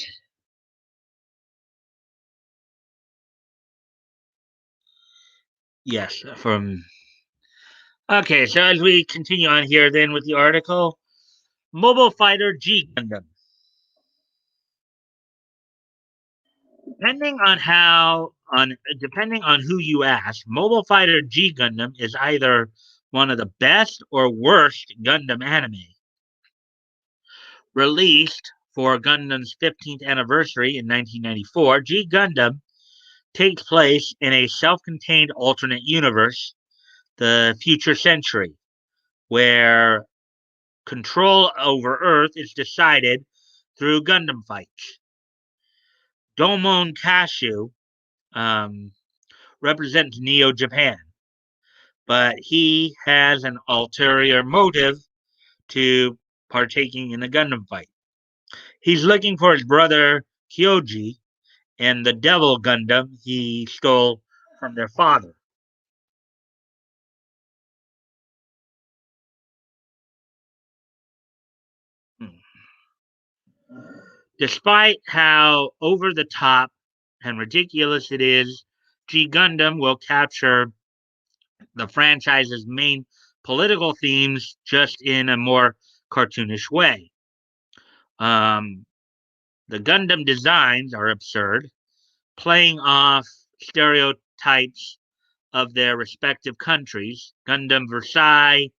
Yes. From Okay. So as we continue on here, then with the article, Mobile Fighter G Gundam. Depending on who you ask, Mobile Fighter G Gundam is either one of the best or worst Gundam anime. Released for Gundam's 15th anniversary in 1994, G Gundam takes place in a self-contained alternate universe, the future century, where control over Earth is decided through Gundam fights. Domon Kashu um, represents Neo Japan, but he has an ulterior motive to partaking in the Gundam fight. He's looking for his brother Kyoji and the Devil Gundam he stole from their father. Hmm. Despite how over the top and ridiculous it is, G Gundam will capture the franchise's main political themes just in a more cartoonish way. Um, the Gundam designs are absurd, playing off stereotypes of their respective countries. Gundam Versailles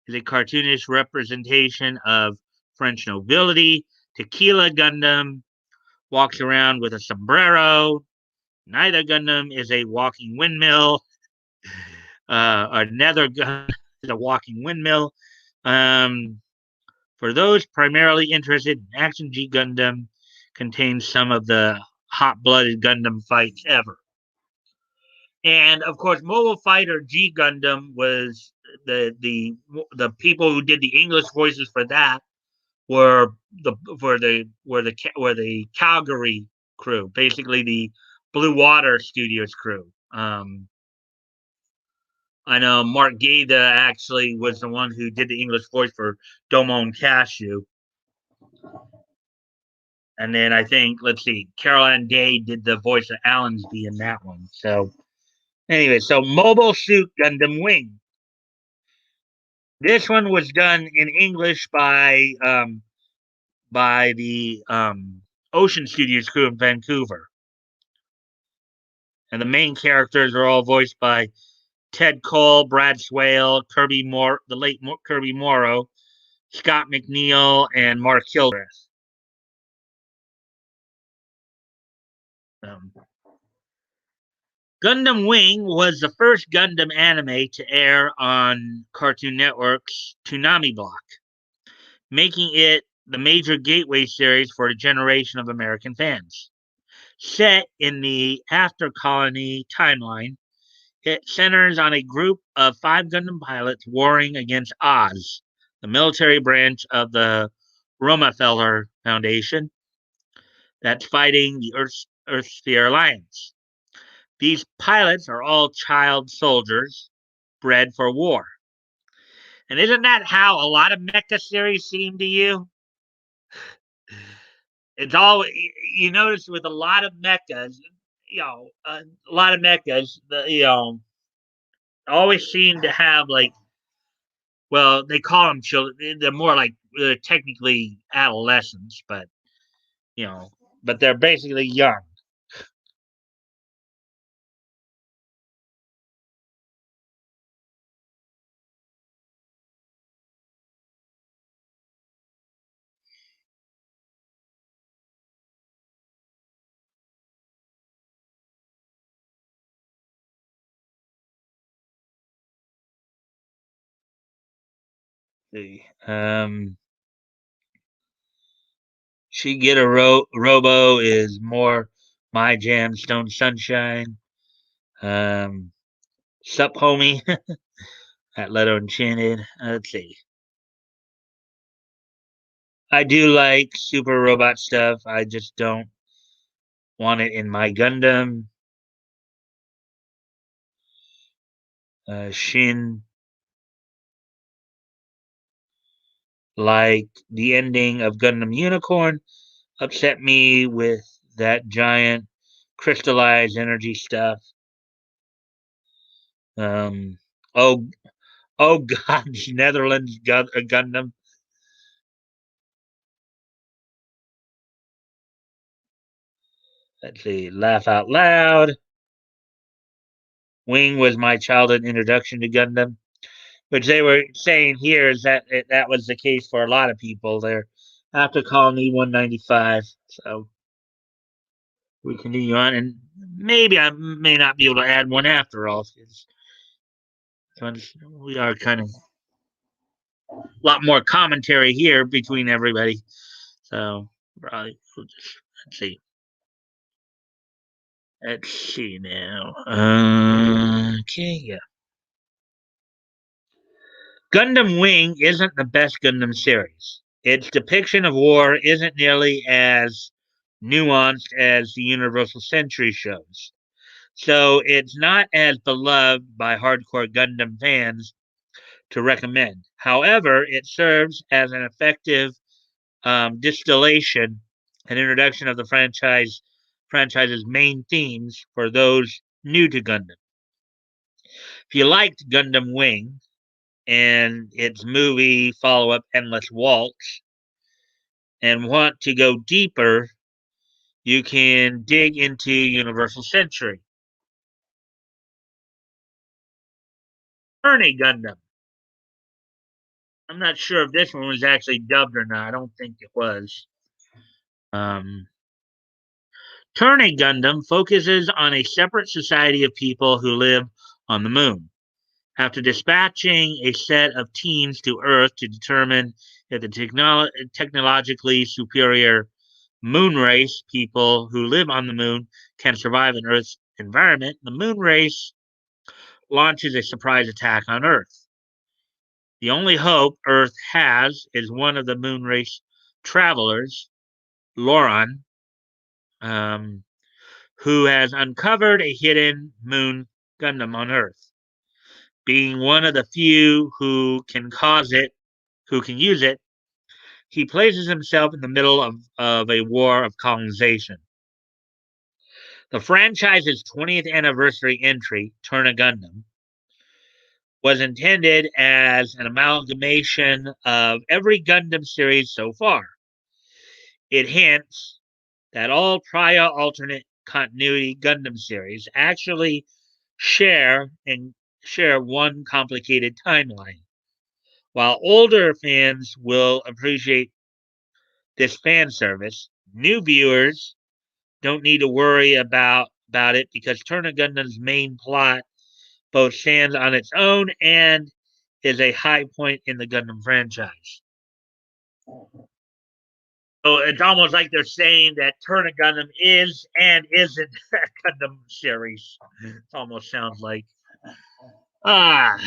is a cartoonish representation of French nobility. Tequila Gundam walks around with a sombrero. Neither Gundam is a walking windmill. Another Gundam is a walking windmill. Um, for those primarily interested in Action G Gundam, contains some of the hot-blooded Gundam fights ever. And of course, Mobile Fighter G Gundam was the people who did the English voices for that were the Calgary crew, basically the Blue Water Studios crew. I know Mark Gaida actually was the one who did the English voice for Domon Cashew, and then I think let's see, Carol Ann Day did the voice of Allensby in that one. So anyway, so Mobile Suit Gundam Wing. This one was done in English by the Ocean Studios crew in Vancouver, and the main characters are all voiced by Ted Cole, Brad Swale, the late Kirby Morrow, Scott McNeil, and Mark Hildreth. Um, Gundam Wing was the first Gundam anime to air on Cartoon Network's Toonami block, making it the major gateway series for a generation of American fans. Set in the After Colony timeline, it centers on a group of five Gundam pilots warring against Oz, the military branch of the Romefeller Foundation that's fighting the Earth Sphere Alliance. These pilots are all child soldiers bred for war. And isn't that how a lot of mecha series seem to you? It's all you notice with a lot of mechas, a lot of mechas, always seem to have like, well, they call them children. They're more like they're technically adolescents, you know, but they're basically young. See. Robo is more my jam. Stone Sunshine. Um, Sup Homie at Leto Enchanted. Let's see. I do like super robot stuff. I just don't want it in my Gundam. Shin, like the ending of Gundam Unicorn, upset me with that giant crystallized energy stuff. Um, oh, oh God, Netherlands Gundam. Let's see, laugh out loud. Wing was my childhood introduction to Gundam, which they were saying here is that that was the case for a lot of people there after Colony 195. So we continue on, and maybe I may not be able to add one after all. We are kind of a lot more commentary here between everybody. So probably we'll just let's see. Let's see now. Okay, yeah. Gundam Wing isn't the best Gundam series. Its depiction of war isn't nearly as nuanced as the Universal Century shows. So it's not as beloved by hardcore Gundam fans to recommend. However, it serves as an effective distillation and introduction of the franchise's main themes for those new to Gundam. If you liked Gundam Wing and its movie follow up Endless Waltz and want to go deeper, you can dig into Universal Century. Ernie Gundam. I'm not sure if this one was actually dubbed or not. I don't think it was. Um, Turning Gundam focuses on a separate society of people who live on the moon. After dispatching a set of teams to Earth to determine if the technologically superior moon race people who live on the moon can survive in Earth's environment, the moon race launches a surprise attack on Earth. The only hope Earth has is one of the moon race travelers, Loran, um, who has uncovered a hidden moon Gundam on Earth. Being one of the few who can use it, he places himself in the middle of a war of colonization. The franchise's 20th anniversary entry, Turn a Gundam, was intended as an amalgamation of every Gundam series so far. It hints that all prior alternate continuity Gundam series actually share and share one complicated timeline. While older fans will appreciate this fan service, new viewers don't need to worry about it because Turn a Gundam's main plot both stands on its own and is a high point in the Gundam franchise. So it's almost like they're saying that Turn a Gundam is and isn't a Gundam series. It almost sounds like ah.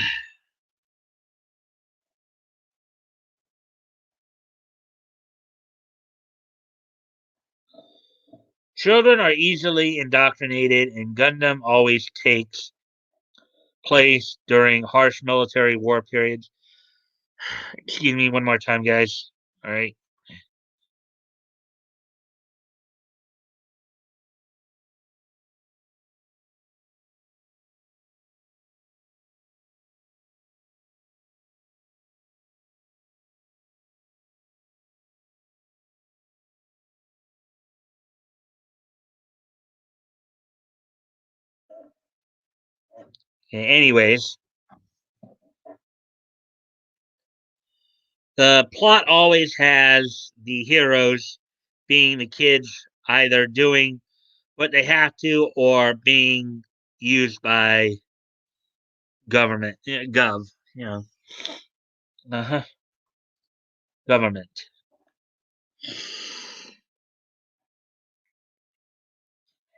Children are easily indoctrinated, and Gundam always takes place during harsh military war periods. Excuse me one more time, guys. All right. Anyways, the plot always has the heroes being the kids either doing what they have to or being used by government, gov. You know. Uh-huh. government.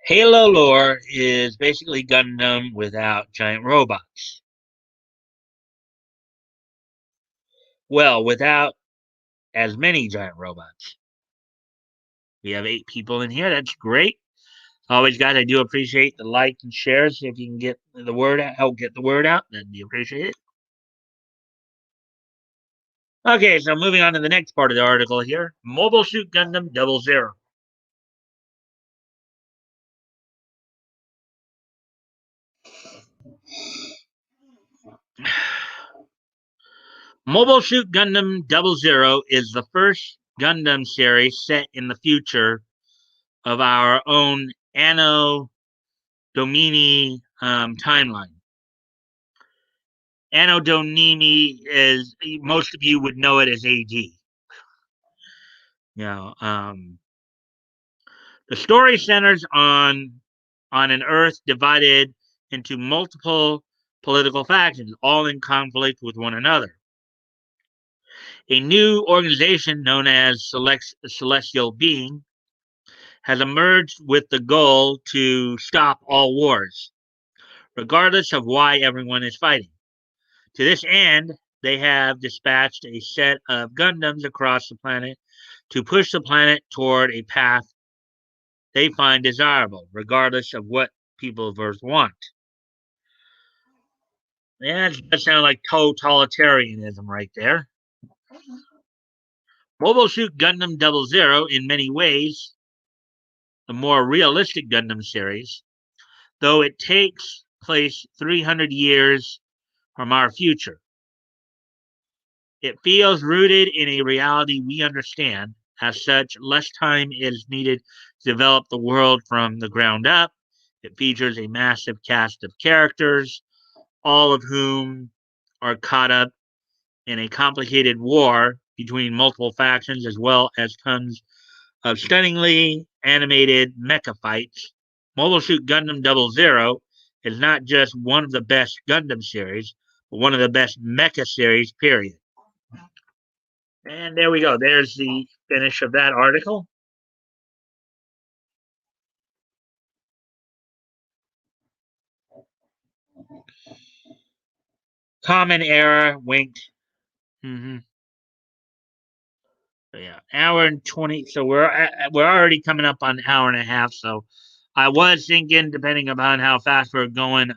Halo lore is basically Gundam without giant robots. Well, without as many giant robots. We have 8 people in here. That's great. Always, guys, I do appreciate the likes and shares. If you can get the word out, help get the word out, then we appreciate it. Okay, so moving on to the next part of the article here. Mobile Suit Gundam 00. Mobile Suit Gundam 00 is the first Gundam series set in the future of our own Anno Domini timeline. Anno Domini is, most of you would know it as AD. You know, the story centers on an Earth divided into multiple political factions, all in conflict with one another. A new organization known as Celestial Being has emerged with the goal to stop all wars, regardless of why everyone is fighting. To this end, they have dispatched a set of Gundams across the planet to push the planet toward a path they find desirable, regardless of what people of Earth want. Yeah, that sounds like totalitarianism right there. Mobile Suit Gundam 00, in many ways, the more realistic Gundam series, though it takes place 300 years from our future. It feels rooted in a reality we understand. As such, less time is needed to develop the world from the ground up. It features a massive cast of characters, all of whom are caught up in a complicated war between multiple factions, as well as tons of stunningly animated mecha fights. Mobile Suit Gundam 00 is not just one of the best Gundam series, but one of the best mecha series, period. And there we go. There's the finish of that article. Common error, wink. Mm-hmm. So yeah, hour and 20. So we're already coming up on an hour and a half. So I was thinking, depending upon how fast we're going,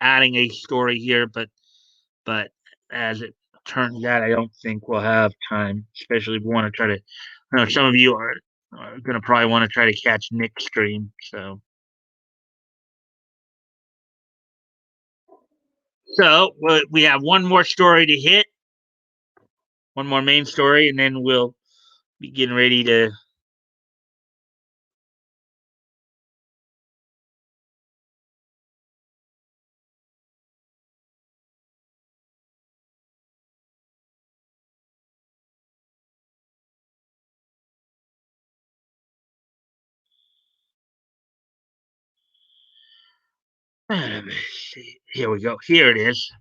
adding a story here, but as it turns out, I don't think we'll have time, especially if we want to try to. I know some of you are going to probably want to try to catch Nick's stream. So we have one more story to hit, one more main story, and then we'll be getting ready to. Here we go. Here it is.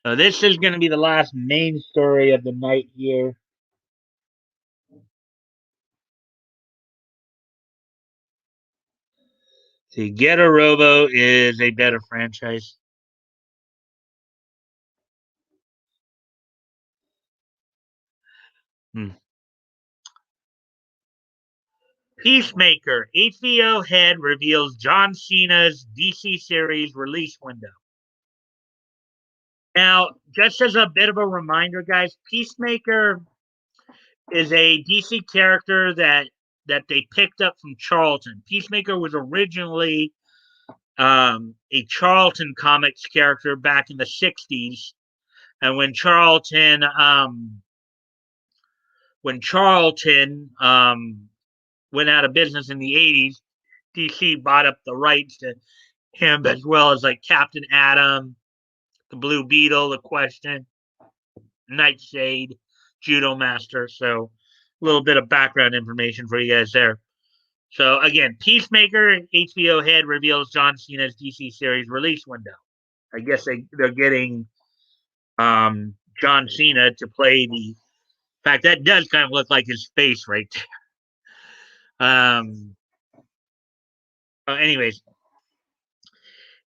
So this is going to be the last main story of the night here. The Getter Robo is a better franchise. Hmm. Peacemaker, HBO head reveals John Cena's DC series release window. Now, just as a bit of a reminder, guys, Peacemaker is a DC character that they picked up from Charlton. Peacemaker was originally a Charlton Comics character back in the '60s, and when Charlton went out of business in the '80s, DC bought up the rights to him as well as like Captain Atom, the Blue Beetle, the Question, Nightshade, Judo Master. So a little bit of background information for you guys there. So again, Peacemaker, HBO head reveals John Cena's DC series release window. I guess they're getting John Cena to play the. In fact, that does kind of look like his face right there. Anyways,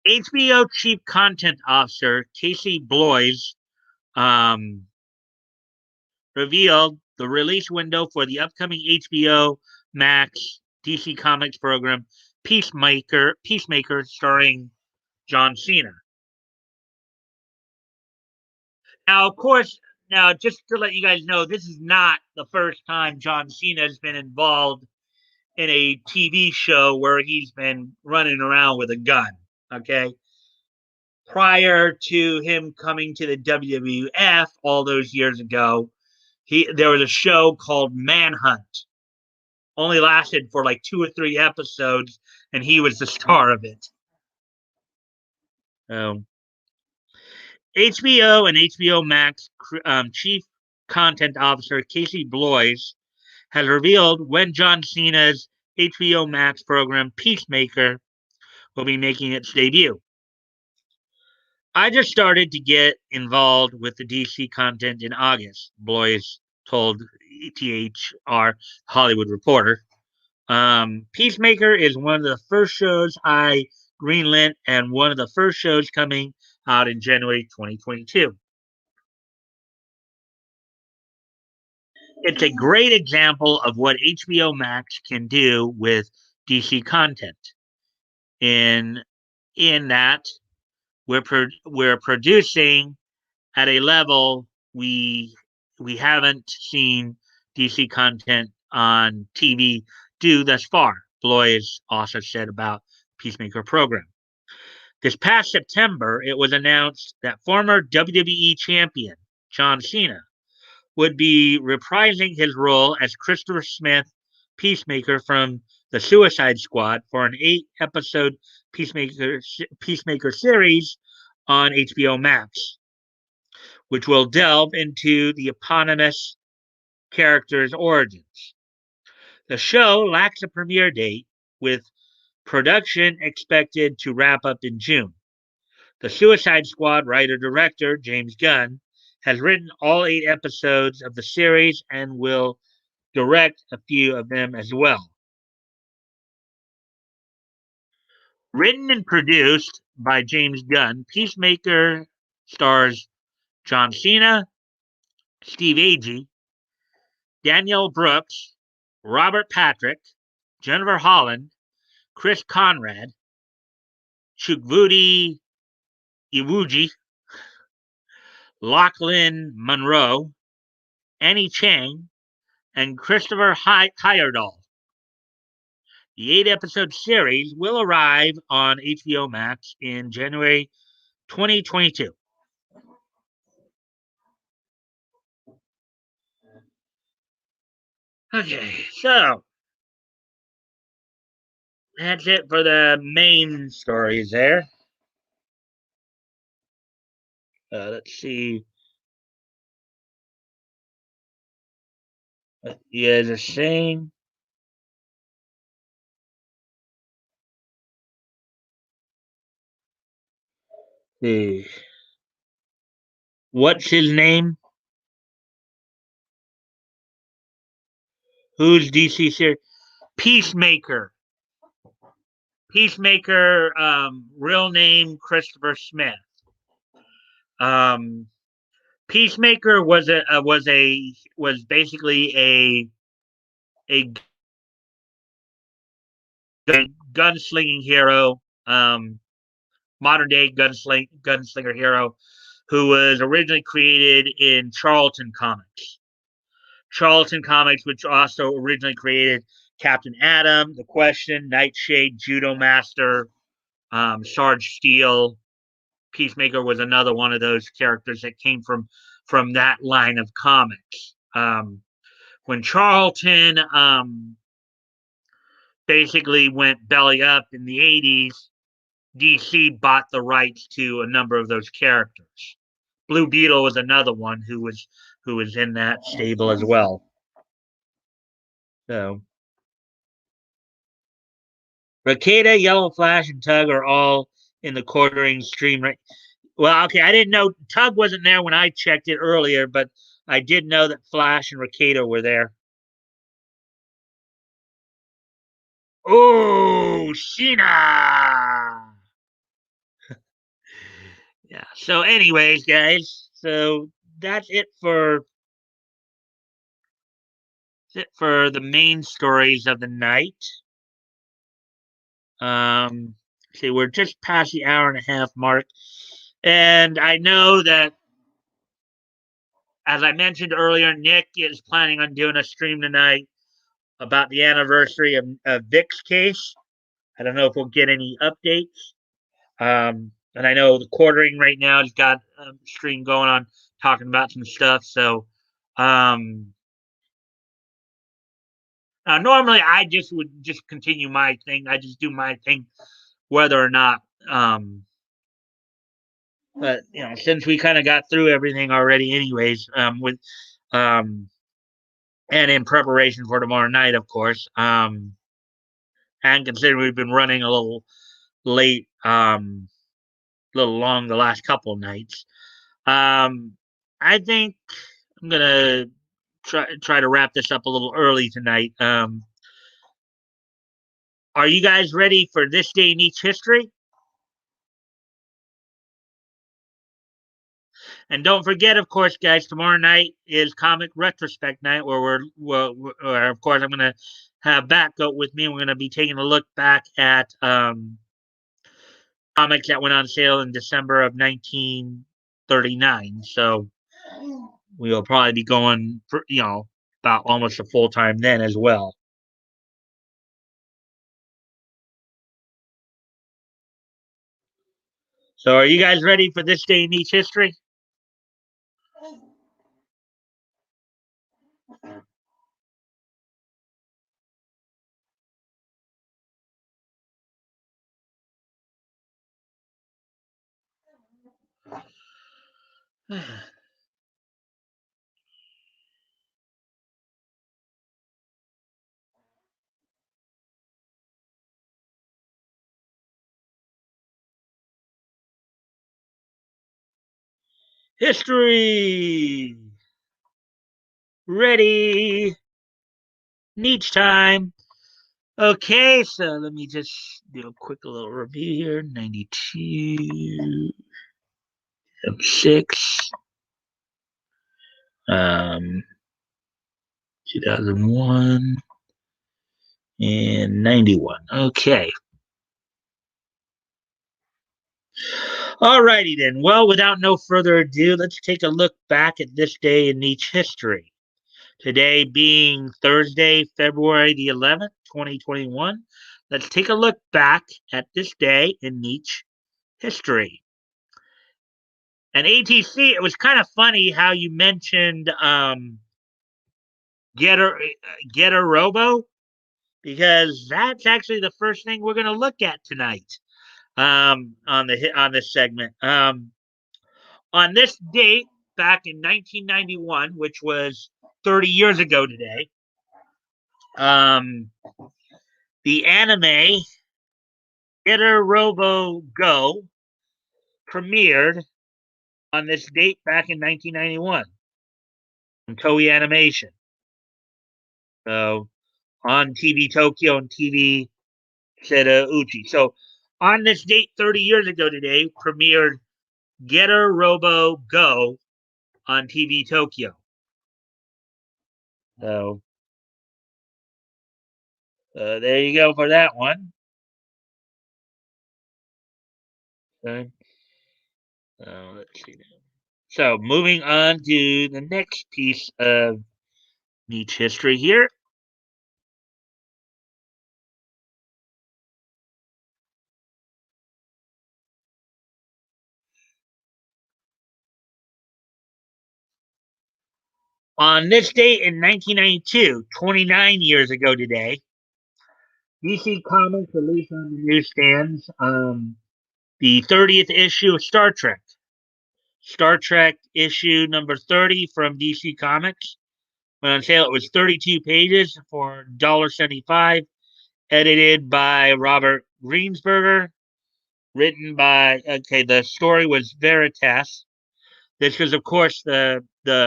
HBO Chief Content Officer Casey Bloys um, revealed the release window for the upcoming HBO Max DC Comics program Peacemaker, starring John Cena. Now, of course, now just to let you guys know, this is not the first time John Cena has been involved in a TV show where he's been running around with a gun. Okay. Prior to him coming to the WWF all those years ago, there was a show called Manhunt. Only lasted for like 2 or 3 episodes, and he was the star of it. HBO and HBO Max Chief Content Officer Casey Bloys has revealed when John Cena's HBO Max program Peacemaker will be making its debut. I just started to get involved with the DC content in August, Bloys told THR Hollywood Reporter. Peacemaker is one of the first shows I greenlit and one of the first shows coming out in January 2022. It's a great example of what HBO Max can do with DC content. In that we're producing at a level we haven't seen DC content on TV do thus far. Bloys also said about Peacemaker program. This past September, it was announced that former WWE champion John Cena would be reprising his role as Christopher Smith Peacemaker from the Suicide Squad for an 8-episode Peacemaker series on HBO Max, which will delve into the eponymous character's origins. The show lacks a premiere date, with production expected to wrap up in June. The Suicide Squad writer-director, James Gunn, has written all 8 episodes of the series and will direct a few of them as well. Written and produced by James Gunn, Peacemaker stars John Cena, Steve Agee, Danielle Brooks, Robert Patrick, Jennifer Holland, Chris Conrad, Chukwudi Iwuji, Lachlan Monroe, Annie Chang, and Christopher Heyerdahl. The 8-episode series will arrive on HBO Max in January 2022. Okay, so that's it for the main stories there. Let's see what you guys are saying. See. What's his name? Who's DC series? Peacemaker. Peacemaker, real name Christopher Smith. Um, Peacemaker was basically a gunslinging hero, modern day gunslinger hero, who was originally created in Charlton Comics. Charlton Comics, which also originally created Captain Atom, The Question, Nightshade, Judo Master, Sarge Steel. Peacemaker was another one of those characters that came from that line of comics. When Charlton basically went belly up in the 80s, DC bought the rights to a number of those characters. Blue Beetle was another one who was in that stable as well. So Rakeda, Yellow Flash, and Tug are all in the quartering stream. Well, okay, I didn't know Tug wasn't there when I checked it earlier, but I did know that Flash and Ricado were there. Oh, Sheena! Yeah. So, anyways, guys, so that's it for the main stories of the night. See, we're just past the hour and a half mark, and I know that, as I mentioned earlier, Nick is planning on doing a stream tonight about the anniversary of Vic's case. I don't know if we'll get any updates. And I know the quartering right now has got a stream going on talking about some stuff. So, um, normally I just would just continue my thing. I just do my thing, whether or not. But since we kind of got through everything already, anyways, with um, and in preparation for tomorrow night, of course, and considering we've been running a little late, a little long the last couple of nights, I think I'm gonna try to wrap this up a little early tonight. Are you guys ready for this day in each history? And don't forget, of course, guys, tomorrow night is comic retrospect night, where where, of course, I'm gonna have Batgoat with me. We're gonna be taking a look back at comics that went on sale in December of 1939. So we will probably be going for, about almost a full time then as well. So are you guys ready for this day in each history? History ready. Neach time. Okay, so let me just do a quick little review here. 92, 6, um, 2001, and 91. Okay. Alrighty then. Well, without no further ado, let's take a look back at this day in each history. Today being Thursday, February the 11th, 2021. Let's take a look back at this day in each history. And ATC, it was kind of funny how you mentioned get a robo, because that's actually the first thing we're going to look at tonight on this segment. On this date back in 1991, which was 30 years ago today, um, the anime Get a Robo Go premiered on this date back in 1991 on Toei Animation. So on TV Tokyo and TV Uchi. So on this date 30 years ago today, premiered Getter Robo Go on TV Tokyo. So there you go for that one. Okay. Let's see. So moving on to the next piece of niche history here. On this date in 1992, 29 years ago today, DC Comics released on the newsstands the 30th issue of Star Trek. Star Trek issue number 30 from DC Comics. When on sale, it was 32 pages for $1.75, edited by Robert Greensberger, Written by, okay, the story was Veritas. This is, of course, the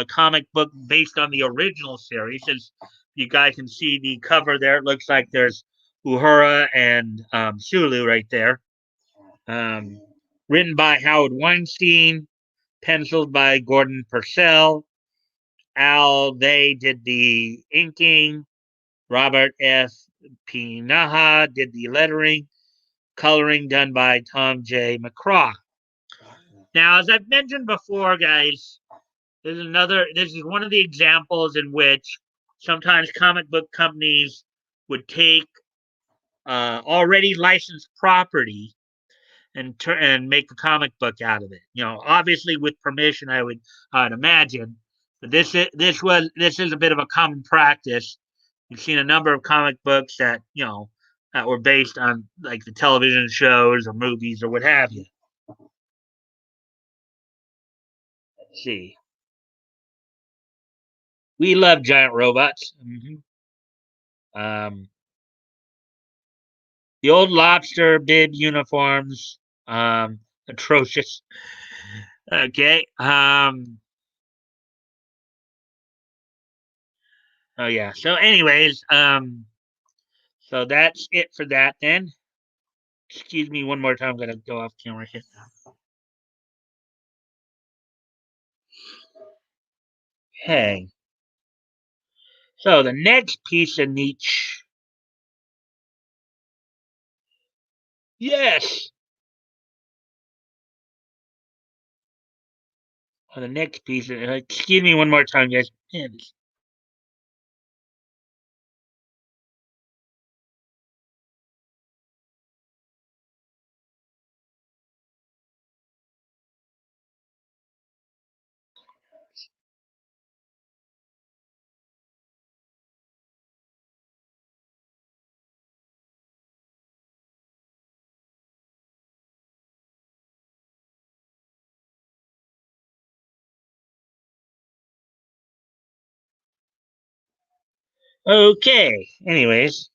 comic book based on the original series. As you guys can see the cover there, it looks like there's Uhura and Sulu right there. Um, Written by Howard Weinstein, penciled by Gordon Purcell. They did the inking. Robert F. Pinaha did the lettering. Coloring done by Tom J. McCraw. Now, as I've mentioned before, guys, this is one of the examples in which sometimes comic book companies would take already licensed property and make a comic book out of it. Obviously with permission, I'd imagine. But this is a bit of a common practice. You've seen a number of comic books that that were based on like the television shows or movies or what have you. Let's see. We love giant robots. Um, the old lobster bib uniforms, atrocious. Okay. Oh yeah. So, anyways, so that's it for that then. Excuse me one more time. I'm gonna go off camera here. Okay. So the next piece of niche. Yes. The next piece. Excuse me one more time, guys. Okay. Anyways,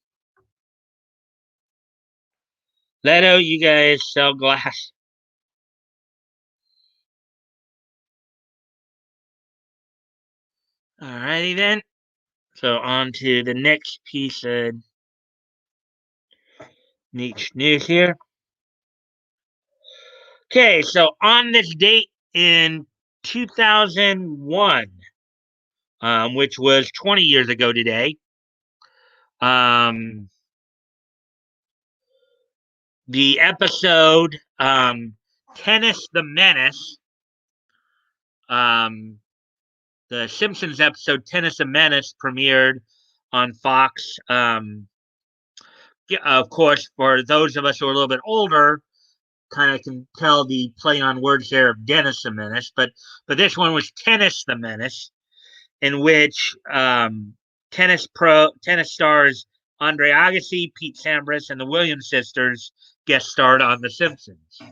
Leto, you guys sell glass. Alrighty then. So on to the next piece of niche news here. Okay, so on this date in 2001, which was 20 years ago today, um, the episode Tennis the Menace, um, the Simpsons episode Tennis the Menace premiered on Fox. Yeah, of course, for those of us who are a little bit older, kind of can tell the play on words there of Dennis the Menace, but this one was Tennis the Menace, in which tennis stars Andre Agassi, Pete Sampras, and the Williams sisters guest starred on The Simpsons.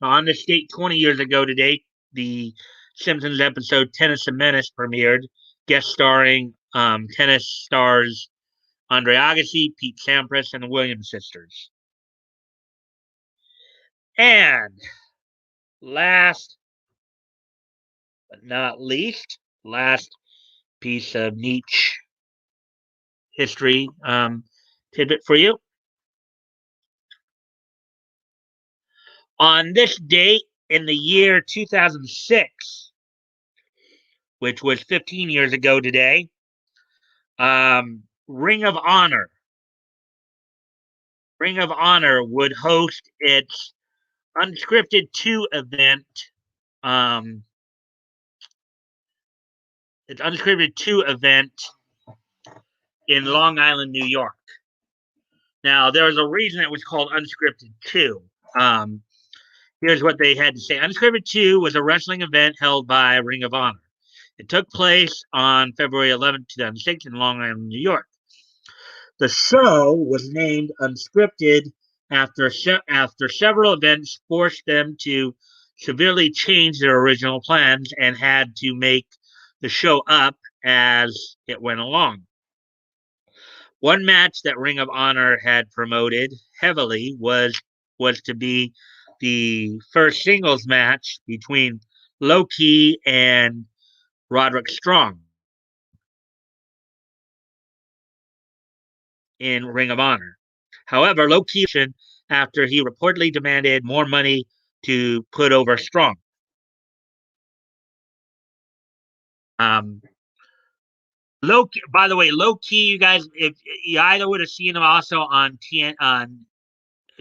On this date, 20 years ago today, the Simpsons episode Tennis the Menace premiered, guest starring tennis stars Andre Agassi, Pete Sampras, and the Williams sisters. And last but not least, last piece of niche history tidbit for you. On this date in the year 2006, which was 15 years ago today, Ring of Honor. Ring of Honor would host its Unscripted 2 event. Its Unscripted 2 event in Long Island, New York. Now, there was a reason it was called Unscripted 2. Here's what they had to say. Unscripted 2 was a wrestling event held by Ring of Honor. It took place on February 11, 2006 in Long Island, New York. The show was named Unscripted after several events forced them to severely change their original plans and had to make the show up as it went along. One match that Ring of Honor had promoted heavily was was to be the first singles match between Low Ki and Roderick Strong in Ring of Honor. However, Low Ki after he reportedly demanded more money to put over Strong. Um, Low Ki, by the way, Low Ki, you guys, if you either would have seen him also on on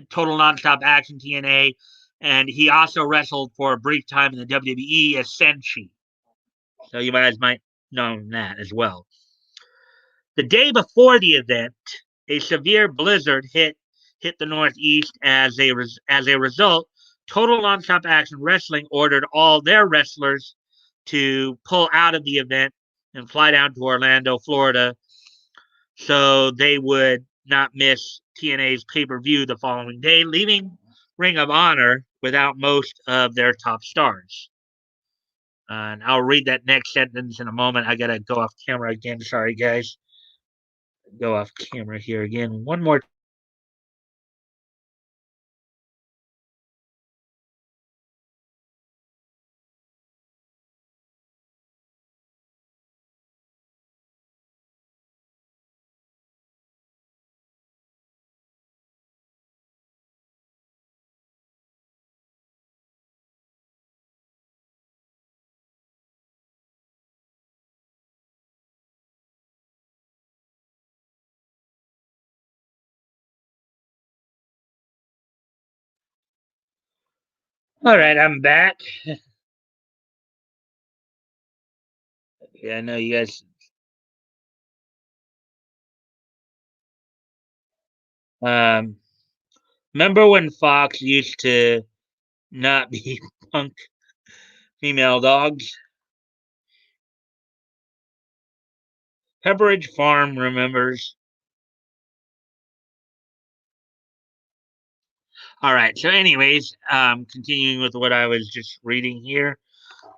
Total Nonstop Action TNA, and he also wrestled for a brief time in the WWE as Senshi. So you guys might know that as well. The day before the event, a severe blizzard hit the Northeast. As a result, Total Nonstop Action Wrestling ordered all their wrestlers to pull out of the event and fly down to Orlando, Florida, so they would not miss TNA's pay per view the following day, leaving Ring of Honor without most of their top stars. And I'll read that next sentence in a moment. I gotta go off camera again. Sorry, guys. Go off camera here again. One more. All right, I'm back. Yeah, I know you guys. Um, Remember when Fox used to not be punk female dogs? Pepperidge Farm remembers. All right. So, anyways, continuing with what I was just reading here.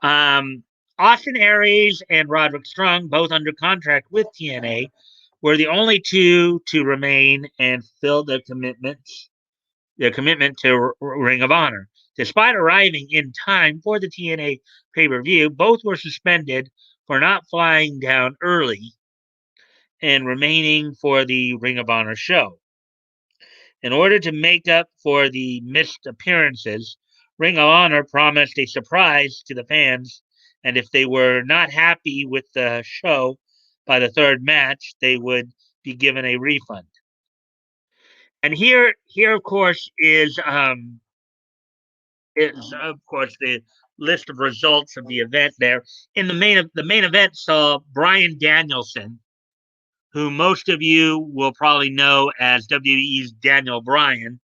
Um, Austin Aries and Roderick Strong, both under contract with TNA, were the only two to remain and fulfill their commitment to Ring of Honor. Despite arriving in time for the TNA pay per view, both were suspended for not flying down early and remaining for the Ring of Honor show. In order to make up for the missed appearances, Ring of Honor promised a surprise to the fans, and if they were not happy with the show by the third match, they would be given a refund. And here is of course the list of results of the event. There in the main event saw Brian Danielson, who most of you will probably know as WWE's Daniel Bryan,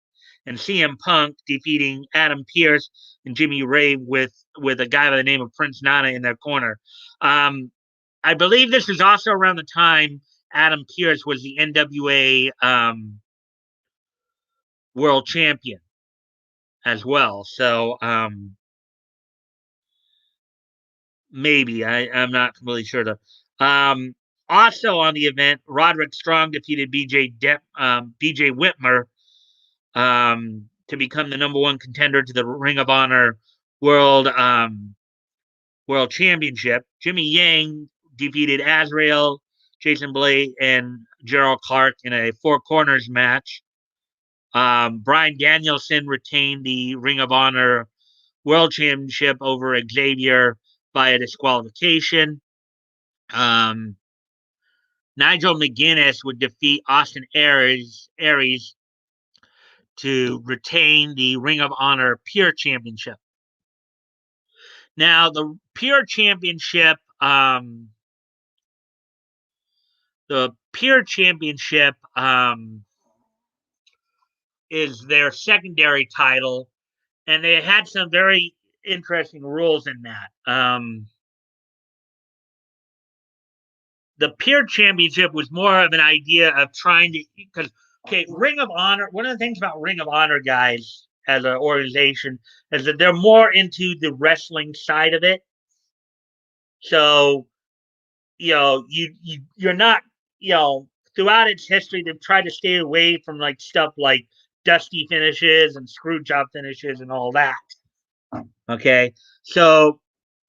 and CM Punk defeating Adam Pearce and Jimmy Ray with a guy by the name of Prince Nana in their corner. I believe this is also around the time Adam Pearce was the NWA world champion as well. So maybe I'm not really sure. Um, Also on the event, Roderick Strong defeated BJ Whitmer to become the number one contender to the Ring of Honor World World Championship. Jimmy Yang defeated Azrael, Jason Blade, and Gerald Clark in a four corners match. Brian Danielson retained the Ring of Honor World Championship over Xavier via disqualification. Um, Nigel McGuinness would defeat Austin Aries to retain the Ring of Honor Pure Championship. Now, the Pure Championship, the Pure Championship is their secondary title, and they had some very interesting rules in that. The Pure Championship was more of an idea of trying to, because, okay, Ring of Honor, one of the things about Ring of Honor guys as an organization is that they're more into the wrestling side of it. So, you're not, throughout its history, they've tried to stay away from like stuff like dusty finishes and screw job finishes and all that. Okay, so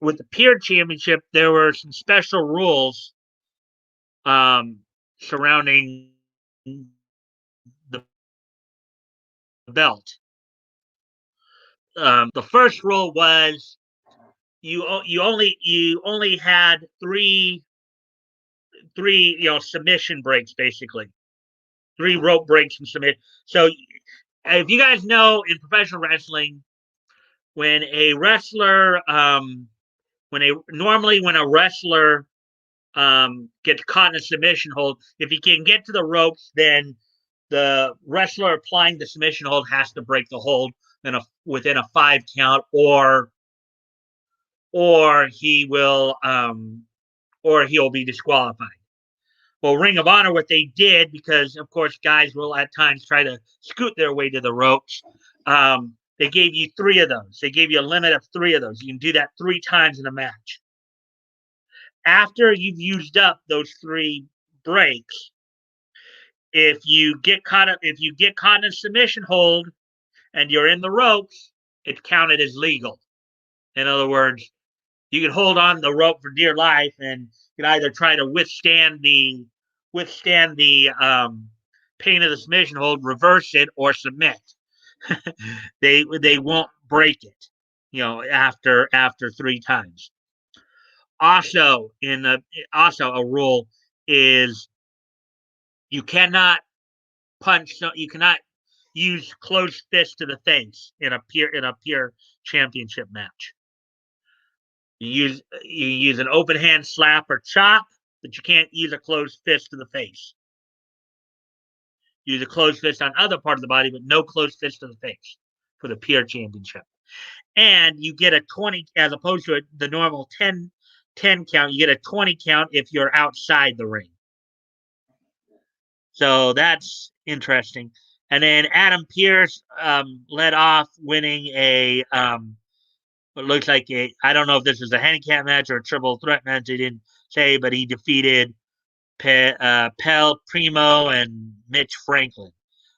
with the Peer Championship, there were some special rules surrounding the belt. The first rule was you only had three submission breaks, basically 3 rope breaks and submit. So if you guys know, in professional wrestling, when a wrestler when a wrestler gets caught in a submission hold, if he can get to the ropes, then the wrestler applying the submission hold has to break the hold within a 5 count, or he'll be disqualified. Well, Ring of Honor, what they did, because of course guys will at times try to scoot their way to the ropes, they gave you 3 of those. They gave you a limit of 3 of those. You can do that 3 times in a match. After you've used up those 3 breaks, if you get caught in a submission hold and you're in the ropes, it's counted as legal. In other words, you can hold on to the rope for dear life, and you can either try to withstand the pain of the submission hold, reverse it, or submit. they won't break it, after 3 times. Also, a rule is you cannot you cannot use closed fist to the face in a peer championship match. You use an open hand slap or chop, but you can't use a closed fist to the face. Use a closed fist on other part of the body, but no closed fist to the face for the peer championship. And you get a 20, as opposed to the normal 10 count, you get a 20 count if you're outside the ring. So that's interesting. And then Adam Pearce led off, winning what looks like I don't know if this was a handicap match or a triple threat match. They didn't say, but he defeated Pel Primo and Mitch Franklin.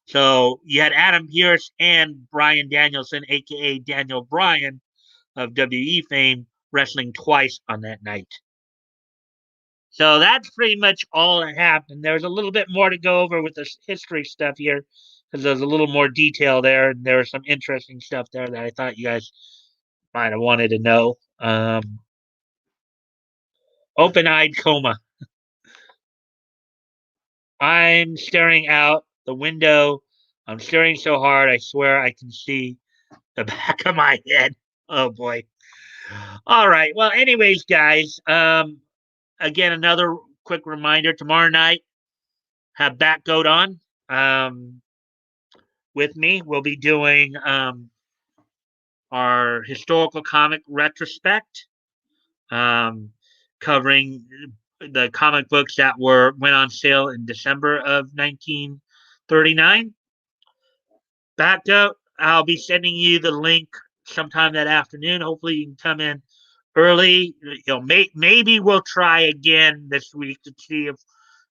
So you had Adam Pearce and Bryan Danielson, aka Daniel Bryan of WWE fame, wrestling twice on that night. So that's pretty much all that happened. There's a little bit more to go over with the history stuff here, because there's a little more detail there, and there was some interesting stuff there that I thought you guys might have wanted to know. Open-eyed coma. I'm staring out the window. I'm staring so hard, I swear I can see the back of my head. Oh boy. All right. Well, anyways, guys, again, another quick reminder, tomorrow night, have Backgoat on with me. We'll be doing our historical comic retrospect, covering the comic books that went on sale in December of 1939. Backgoat, I'll be sending you the link sometime that afternoon. Hopefully you can come in early. Maybe we'll try again this week to see if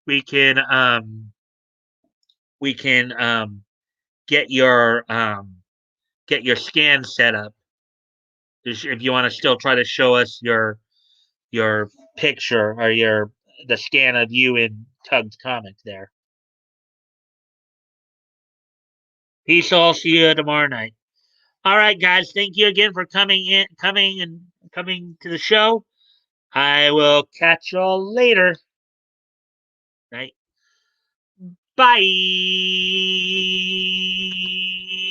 we can get your scan set up. If you want to still try to show us your picture or the scan of you in Tug's comic there. Peace. I'll see you tomorrow night. All right, guys. Thank you again for coming to the show. I will catch y'all later. Night. Bye.